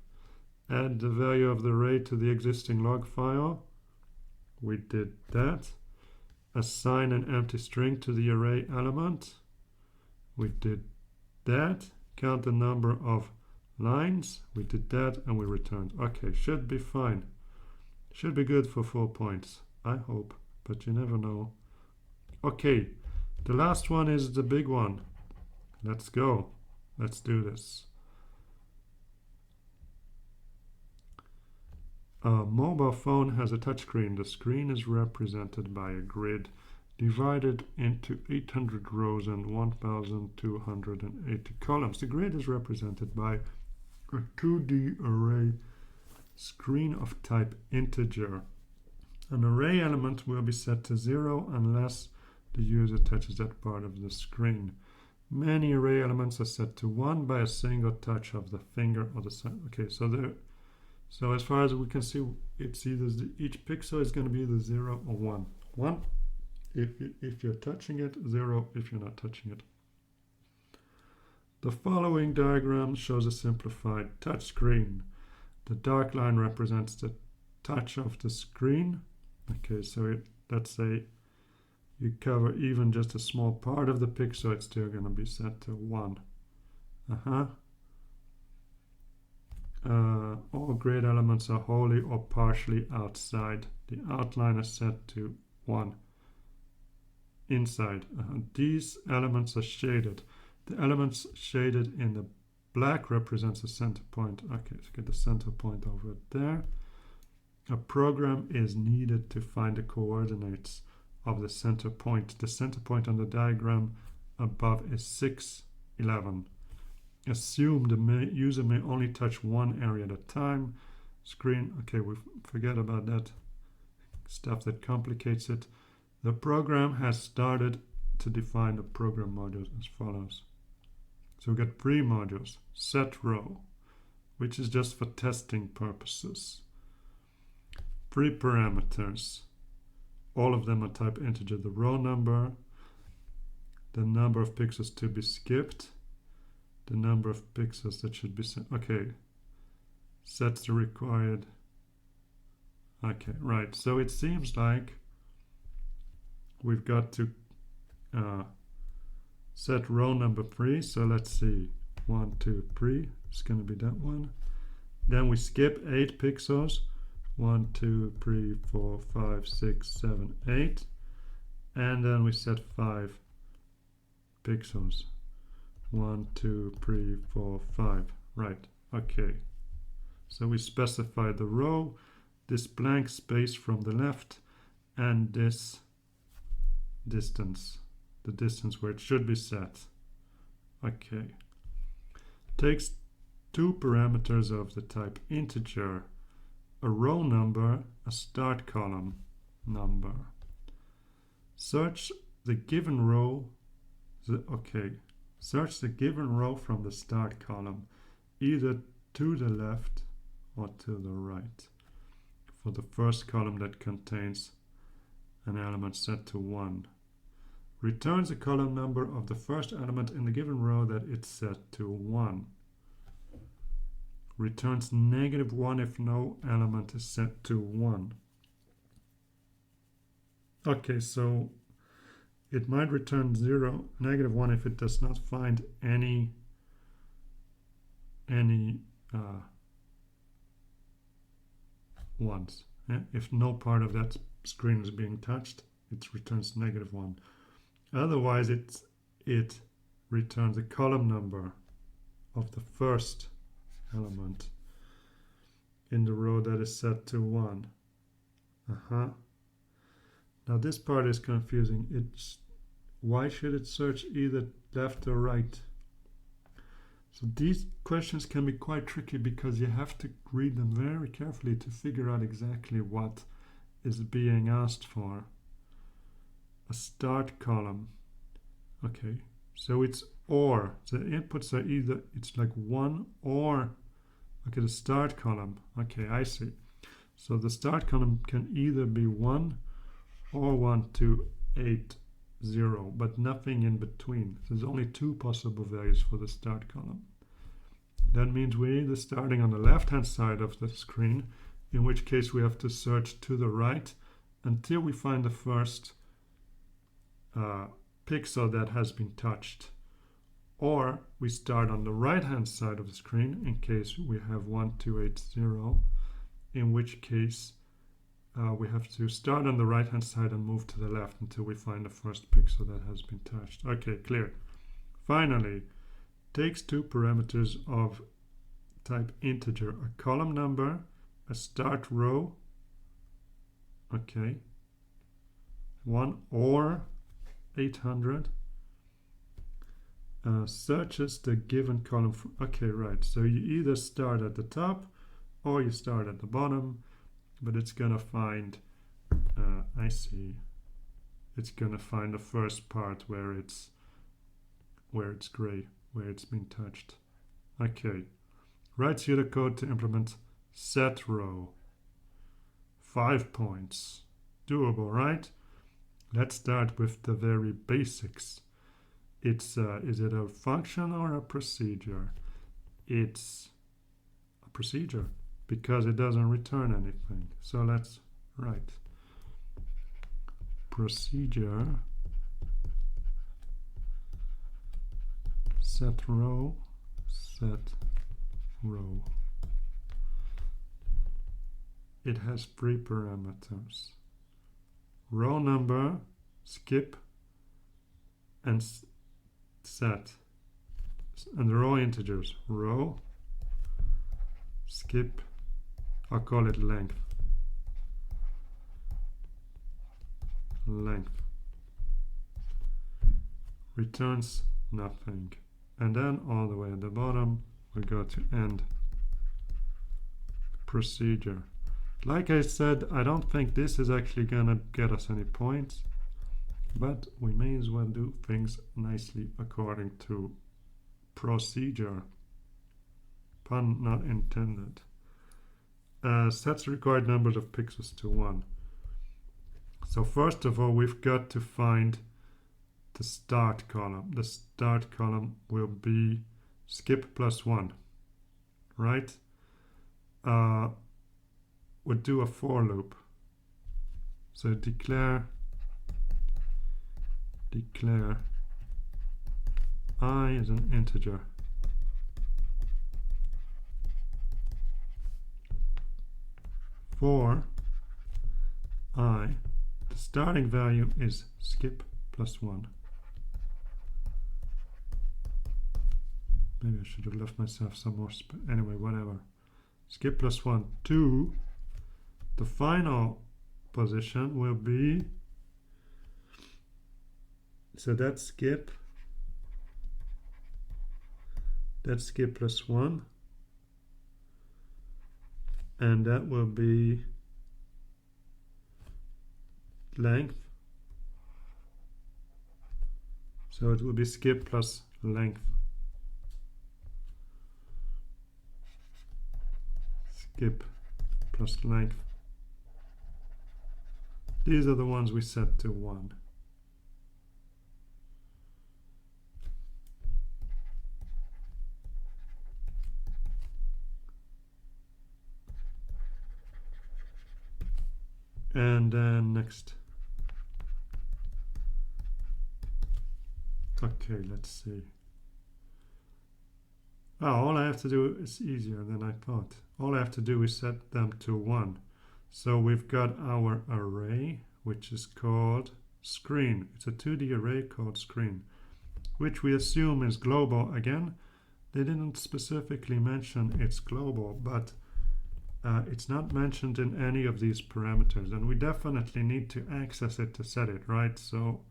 S1: Add the value of the array to the existing log file. We did that. Assign an empty string to the array element. We did that. Count the number of lines. We did that and we returned. Okay, should be fine. Should be good for 4 points. I hope, but you never know. Okay, the last one is the big one. Let's go. Let's do this. A mobile phone has a touchscreen. The screen is represented by a grid divided into 800 rows and 1,280 columns. The grid is represented by a 2D array screen of type integer. An array element will be set to 0 unless the user touches that part of the screen. Many array elements are set to 1 by a single touch of the finger or the sign. Okay, so as far as we can see, it's either each pixel is going to be either 0 or 1. 1 if you're touching it, 0 if you're not touching it. The following diagram shows a simplified touch screen. The dark line represents the touch of the screen. Okay, so let's say you cover even just a small part of the pixel, it's still going to be set to 1. All grid elements are wholly or partially outside. The outline is set to 1. Inside. These elements are shaded. The elements shaded in the Black represents a center point. Okay, let's get the center point over there. A program is needed to find the coordinates of the center point. The center point on the diagram above is 6, 11. Assume the user may only touch one area at a time. Screen, okay, we forget about that stuff that complicates it. The program has started to define the program modules as follows. So we got 3 modules. Set row, which is just for testing purposes. 3 parameters. All of them are type integer. The row number, the number of pixels to be skipped, the number of pixels that should be set. Okay, sets the required. Okay, right. So it seems like we've got to set row number 3. So let's see. 1, 2, 3. It's going to be that one. Then we skip 8 pixels. 1, 2, 3, 4, 5, 6, 7, 8. And then we set 5 pixels. 1, 2, 3, 4, 5. Right. Okay. So we specify the row, this blank space from the left, and this distance, the distance where it should be set. Okay. Takes 2 parameters of the type integer, a row number, a start column number. Search the given row. Search the given row from the start column, either to the left or to the right, for the first column that contains an element set to 1. Returns the column number of the first element in the given row that it's set to 1. Returns -1 if no element is set to 1. Okay, so it might return 0, -1 if it does not find any ones. Yeah? If no part of that screen is being touched, it returns -1. Otherwise, it returns the column number of the first element in the row that is set to 1. Now this part is confusing. Why should it search either left or right? So these questions can be quite tricky because you have to read them very carefully to figure out exactly what is being asked for. A start column. Okay, so it's or. The inputs are either, it's like 1 or, okay, the start column. Okay, I see. So the start column can either be 1 or 1, 2, 8, 0, but nothing in between. So there's only 2 possible values for the start column. That means we're either starting on the left-hand side of the screen, in which case we have to search to the right until we find the first pixel that has been touched. Or we start on the right-hand side of the screen in case we have 1, 2, 8, 0, in which case we have to start on the right-hand side and move to the left until we find the first pixel that has been touched. Okay, clear. Finally, takes 2 parameters of type integer, a column number, a start row, okay, 1 or 800, searches the given column. Okay, right, so you either start at the top or you start at the bottom, but it's gonna find, I see, it's gonna find the first part where it's gray, where it's been touched. Okay, write pseudocode to implement set row. 5 points. Doable, right? Let's start with the very basics. It's is it a function or a procedure? It's a procedure because it doesn't return anything. So let's write procedure set row. It has 3 parameters. Row number, skip, and set. and the row integers, row, skip, I'll call it length, length, returns nothing. And then all the way at the bottom we go to end procedure. Like I said, I don't think this is actually gonna get us any points, but we may as well do things nicely according to procedure. Pun not intended. Sets required numbers of pixels to 1. So first of all, we've got to find the start column. The start column will be skip plus 1, right? We'll do a for loop. So declare I is an integer. For I, the starting value is skip plus 1. Maybe I should have left myself some more anyway, whatever. Skip plus 1 to the final position will be, so that's skip plus 1, and that will be length, so it will be skip plus length, skip plus length. These are the ones we set to 1. And then next. Okay, let's see. Oh, all I have to do is easier than I thought. All I have to do is set them to 1. So we've got our array, which is called screen. It's a 2D array called screen, which we assume is global. Again, they didn't specifically mention it's global, but it's not mentioned in any of these parameters, and we definitely need to access it to set it, right? So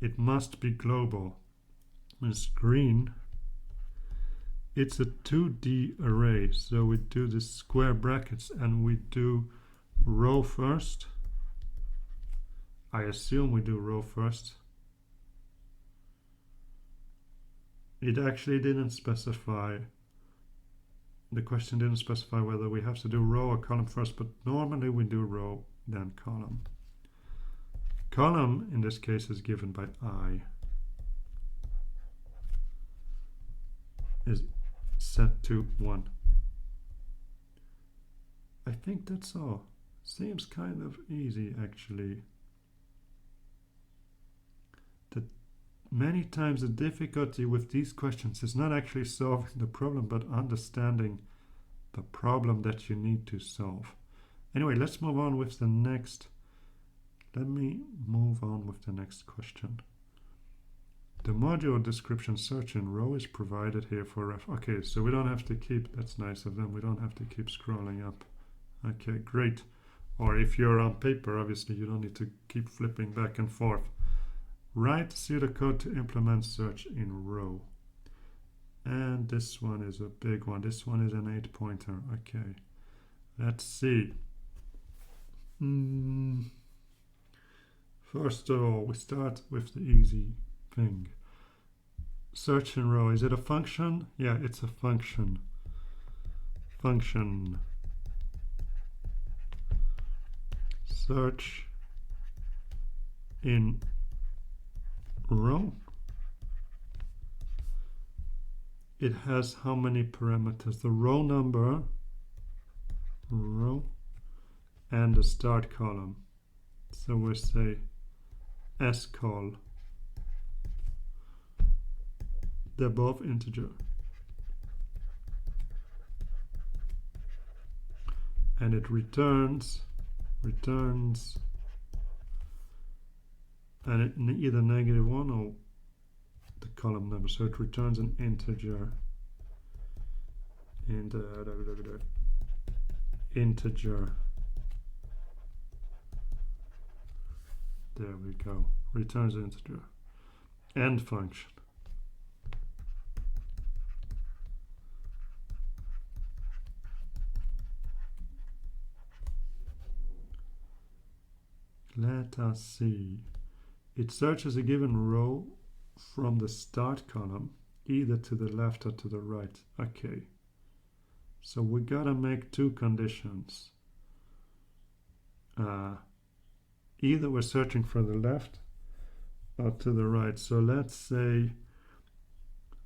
S1: it must be global. And screen, it's a 2D array, so we do the square brackets and we do row first. I assume we do row first. It actually didn't specify, the question didn't specify whether we have to do row or column first, but normally we do row then column. Column in this case is given by I, is set to 1. I think that's all. Seems kind of easy actually. Many times the difficulty with these questions is not actually solving the problem, but understanding the problem that you need to solve. Anyway, let's move on with the next. Let me move on with the next question. The module description search in row is provided here for ref. Okay, so we don't have to keep, that's nice of them, we don't have to keep scrolling up. Okay, great. Or if you're on paper, obviously you don't need to keep flipping back and forth. Write pseudocode to implement search in row. And this one is a big one. This one is an 8-pointer. Okay, let's see. First of all, we start with the easy thing. Search in row, is it a function? Yeah, it's a function. Function. Search in row. It has how many parameters? The row number, row, and the start column. So we'll say scol, they're both integer, and it returns and it either -1 or the column number, so it returns an integer. Integer. There we go. Returns an integer. End function. Let us see. It searches a given row from the start column, either to the left or to the right. Okay. So we gotta make two conditions. Either we're searching for the left or to the right. So let's say,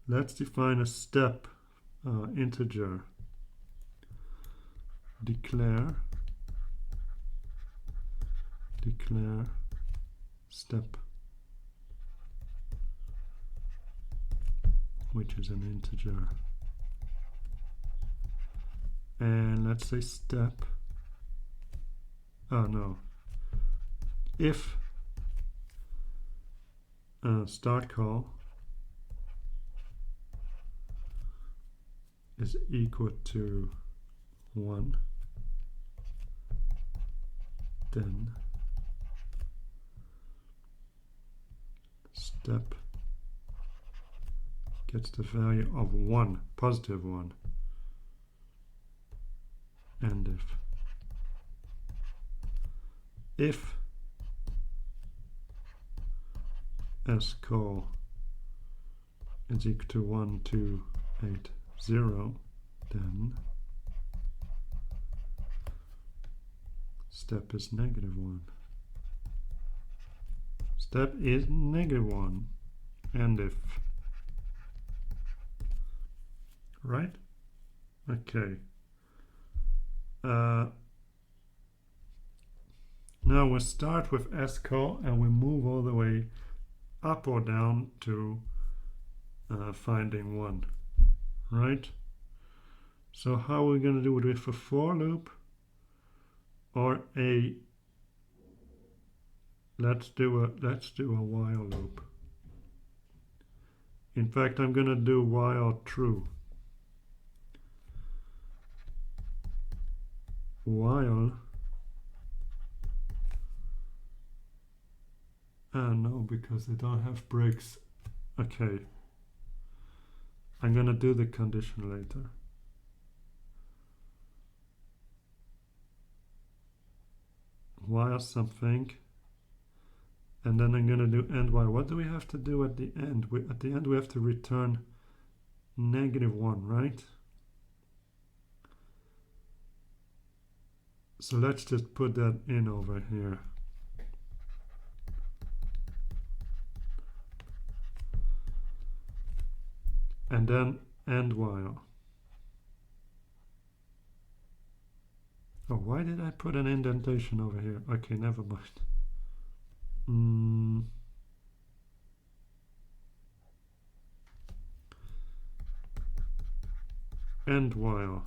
S1: let's define a step integer. Declare step, which is an integer. And let's say step, if start call is equal to 1, then step gets the value of 1, positive 1. And if scall is equal to 1, 2, 8, 0, then step is negative 1. Step is negative 1. And if. Right? Okay. Now we start with scall and we move all the way up or down to finding 1, right? So how are we going to do it with a for loop or a let's do a while loop. In fact, I'm going to do while true. While no, because they don't have breaks. Okay, I'm gonna do the condition later. While something, and then I'm gonna do end while. What do we have to do at the end? At the end we have to return negative 1, right? So let's just put that in over here. And then end while. Oh, why did I put an indentation over here? Okay, never mind. End while.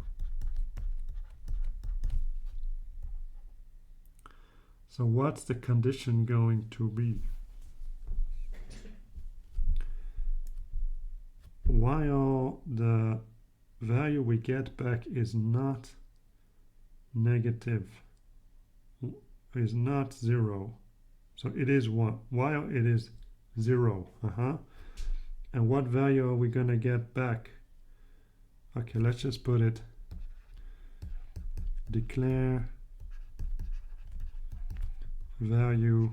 S1: So what's the condition going to be? While the value we get back is not negative, is not 0. So it is 1. While it is 0. And what value are we going to get back? Okay, let's just put it. Declare value,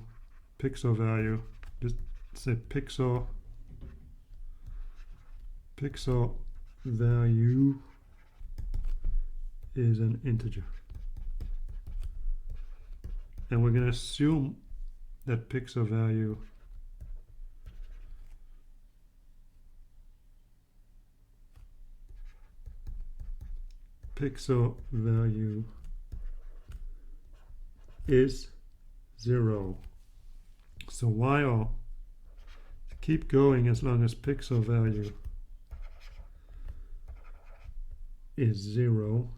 S1: pixel value. Just say pixel value is an integer. And we're going to assume that pixel value is 0. So while keep going as long as pixel value is 0,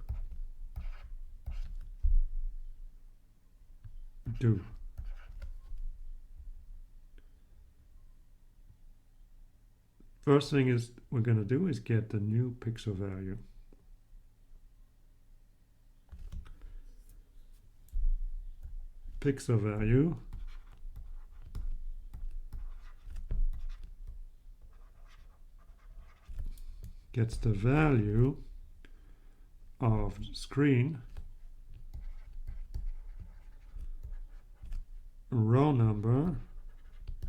S1: do. first thing is we're going to do is get the new pixel value. Pixel value gets the value of screen, row number,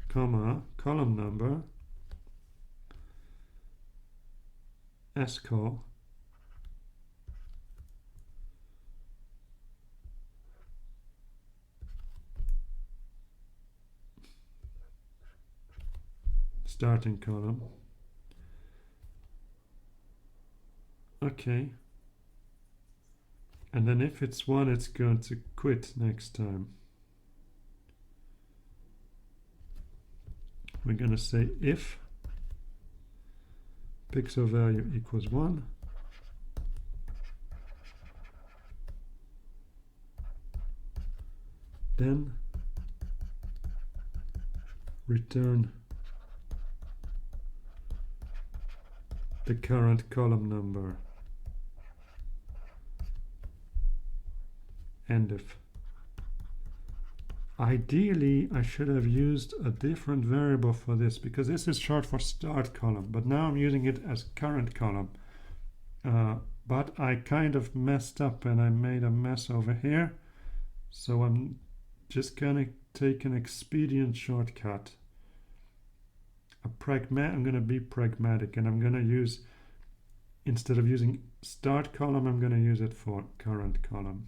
S1: comma, column number, scol, starting column. Okay. And then if it's 1, it's going to quit next time. We're going to say if pixel value equals 1, then return the current column number. And if. Ideally, I should have used a different variable for this because this is short for start column, but now I'm using it as current column. But I kind of messed up and I made a mess over here. So I'm just gonna take an expedient shortcut. I'm gonna be pragmatic and I'm gonna use, instead of using start column, I'm gonna use it for current column.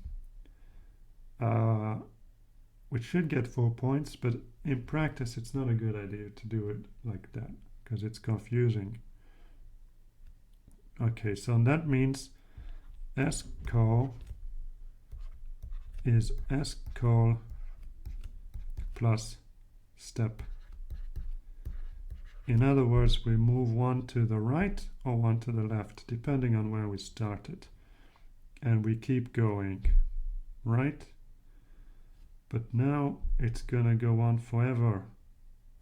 S1: Which should get 4 points, but in practice it's not a good idea to do it like that because it's confusing. Okay, so that means scol is scol plus step. In other words, we move 1 to the right or 1 to the left, depending on where we started. And we keep going, right? But now it's gonna go on forever.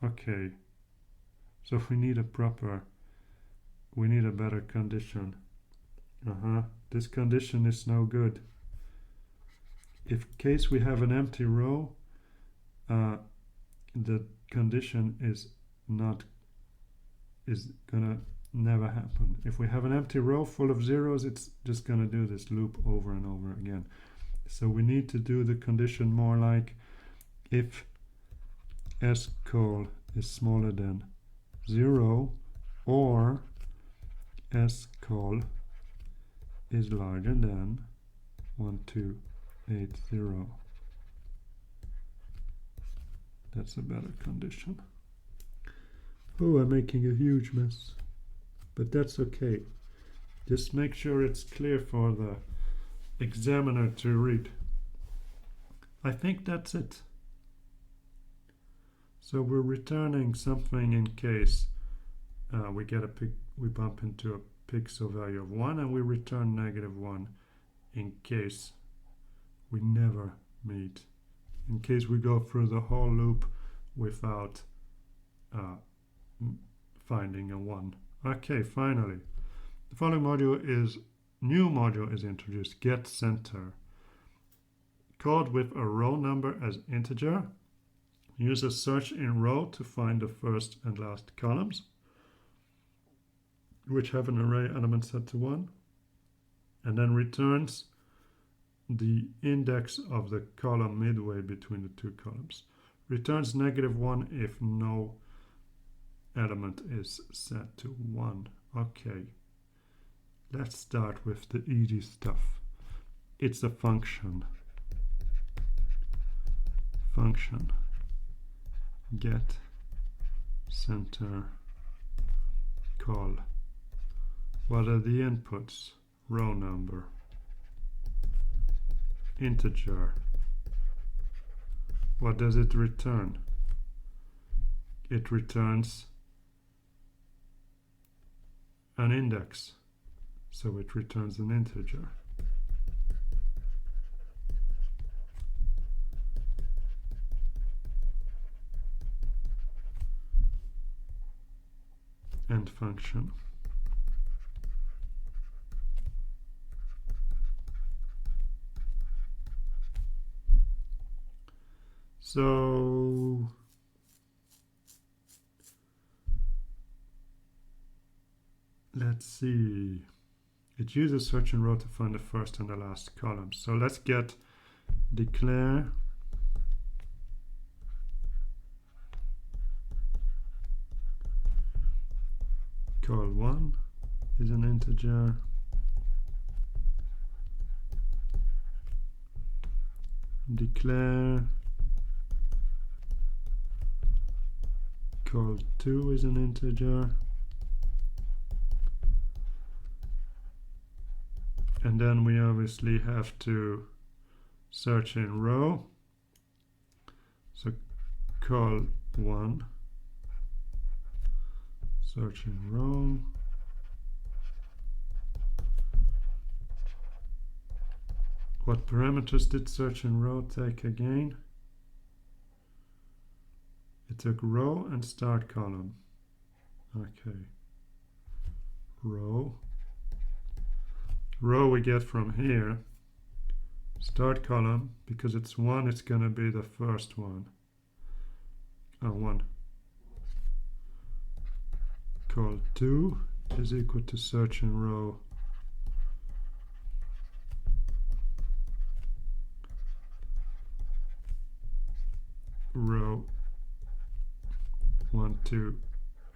S1: Okay. So we need a better condition. This condition is no good. In case we have an empty row, the condition is gonna never happen. If we have an empty row full of zeros, it's just gonna do this loop over and over again. So we need to do the condition more like if scol is smaller than 0 or scol is larger than 1280. That's a better condition. Oh, I'm making a huge mess, but that's okay. Just make sure it's clear for the examiner to read. I think that's it. So we're returning something in case we bump into a pixel value of 1, and we return -1 in case we never meet. In case we go through the whole loop without finding a 1. Okay, finally. The following new module is introduced, get center. Called with a row number as integer. Use a search in row to find the first and last columns, which have an array element set to 1, and then returns the index of the column midway between the two columns. Returns -1 if no element is set to 1. Okay. Let's start with the easy stuff. It's a function. Get center call. What are the inputs? Row number. Integer. What does it return? It returns an index. So it returns an integer. end function. So let's see. It uses search and row to find the first and the last column. So let's get declare call1 is an integer, declare call2 is an integer, and then we obviously have to search in row. So call1 search in row, what parameters did search in row take again? It took row and start column. Okay, row we get from here. Start column, because it's 1, it's gonna be the first one. 1. Call2 is equal to search in row row 1, 2,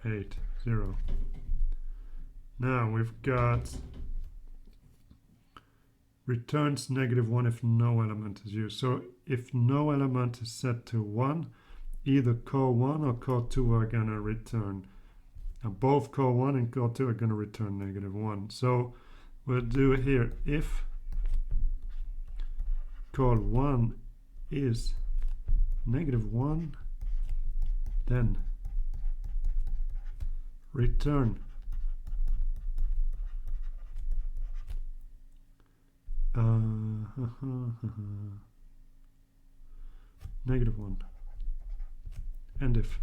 S1: 8, 0. Now we've got returns -1 if no element is used. So if no element is set to 1, either call1 or call2 are gonna return. Both call1 and call2 are gonna return -1. So we'll do here, if call1 is -1, then return -1, and if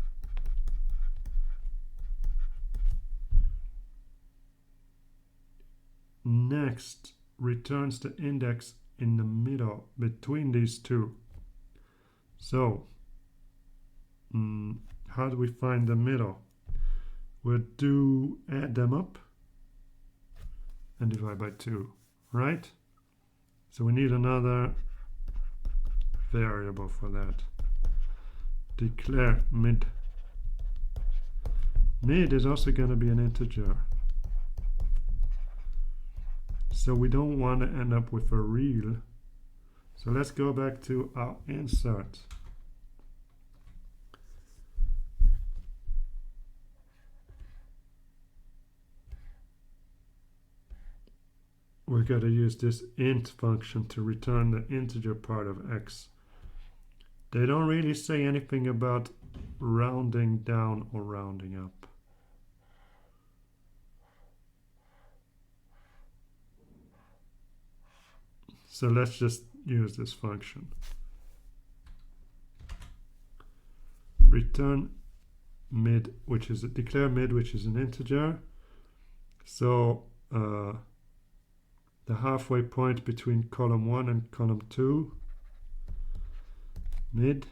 S1: next returns the index in the middle between these two. So how do we find the middle? We'll add them up and divide by 2, right? So we need another variable for that. Declare mid. Mid is also going to be an integer. So we don't want to end up with a real. So let's go back to our insert. We're going to use this int function to return the integer part of x. They don't really say anything about rounding down or rounding up. So let's just use this function. Return mid, which is declare mid, which is an integer. So the halfway point between column 1 and column 2, mid,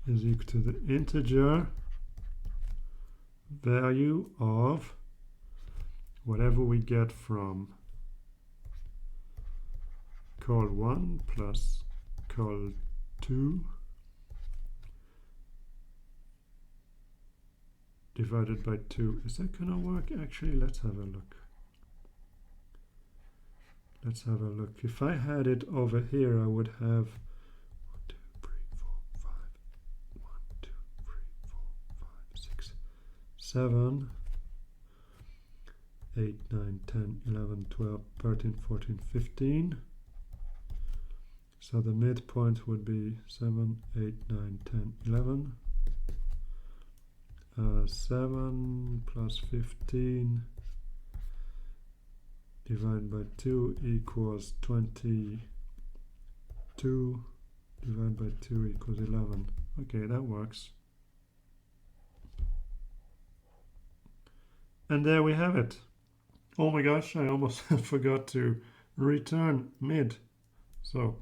S1: is equal to the integer value of whatever we get from call1 plus call2 divided by 2. Is that gonna work? Actually, let's have a look. Let's have a look. If I had it over here, I would have 1, 2, 3, 4, 5, 1, 2, 3, 4, 5, 6, 7, 8, 9, 10, 11, 12, 13, 14, 15. So the midpoint would be 7, 8, 9, 10, 11. 7 plus 15 divided by 2 equals 22. Divided by 2 equals 11. Okay, that works. And there we have it. Oh my gosh, I almost forgot to return mid. So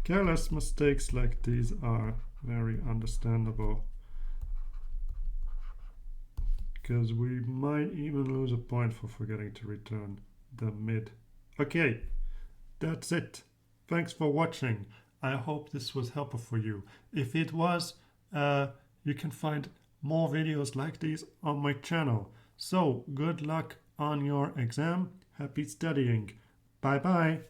S1: careless mistakes like these are very understandable, because we might even lose a point for forgetting to return the mid. Okay, that's it. Thanks for watching. I hope this was helpful for you. If it was, you can find more videos like these on my channel. So good luck on your exam. Happy studying. Bye bye.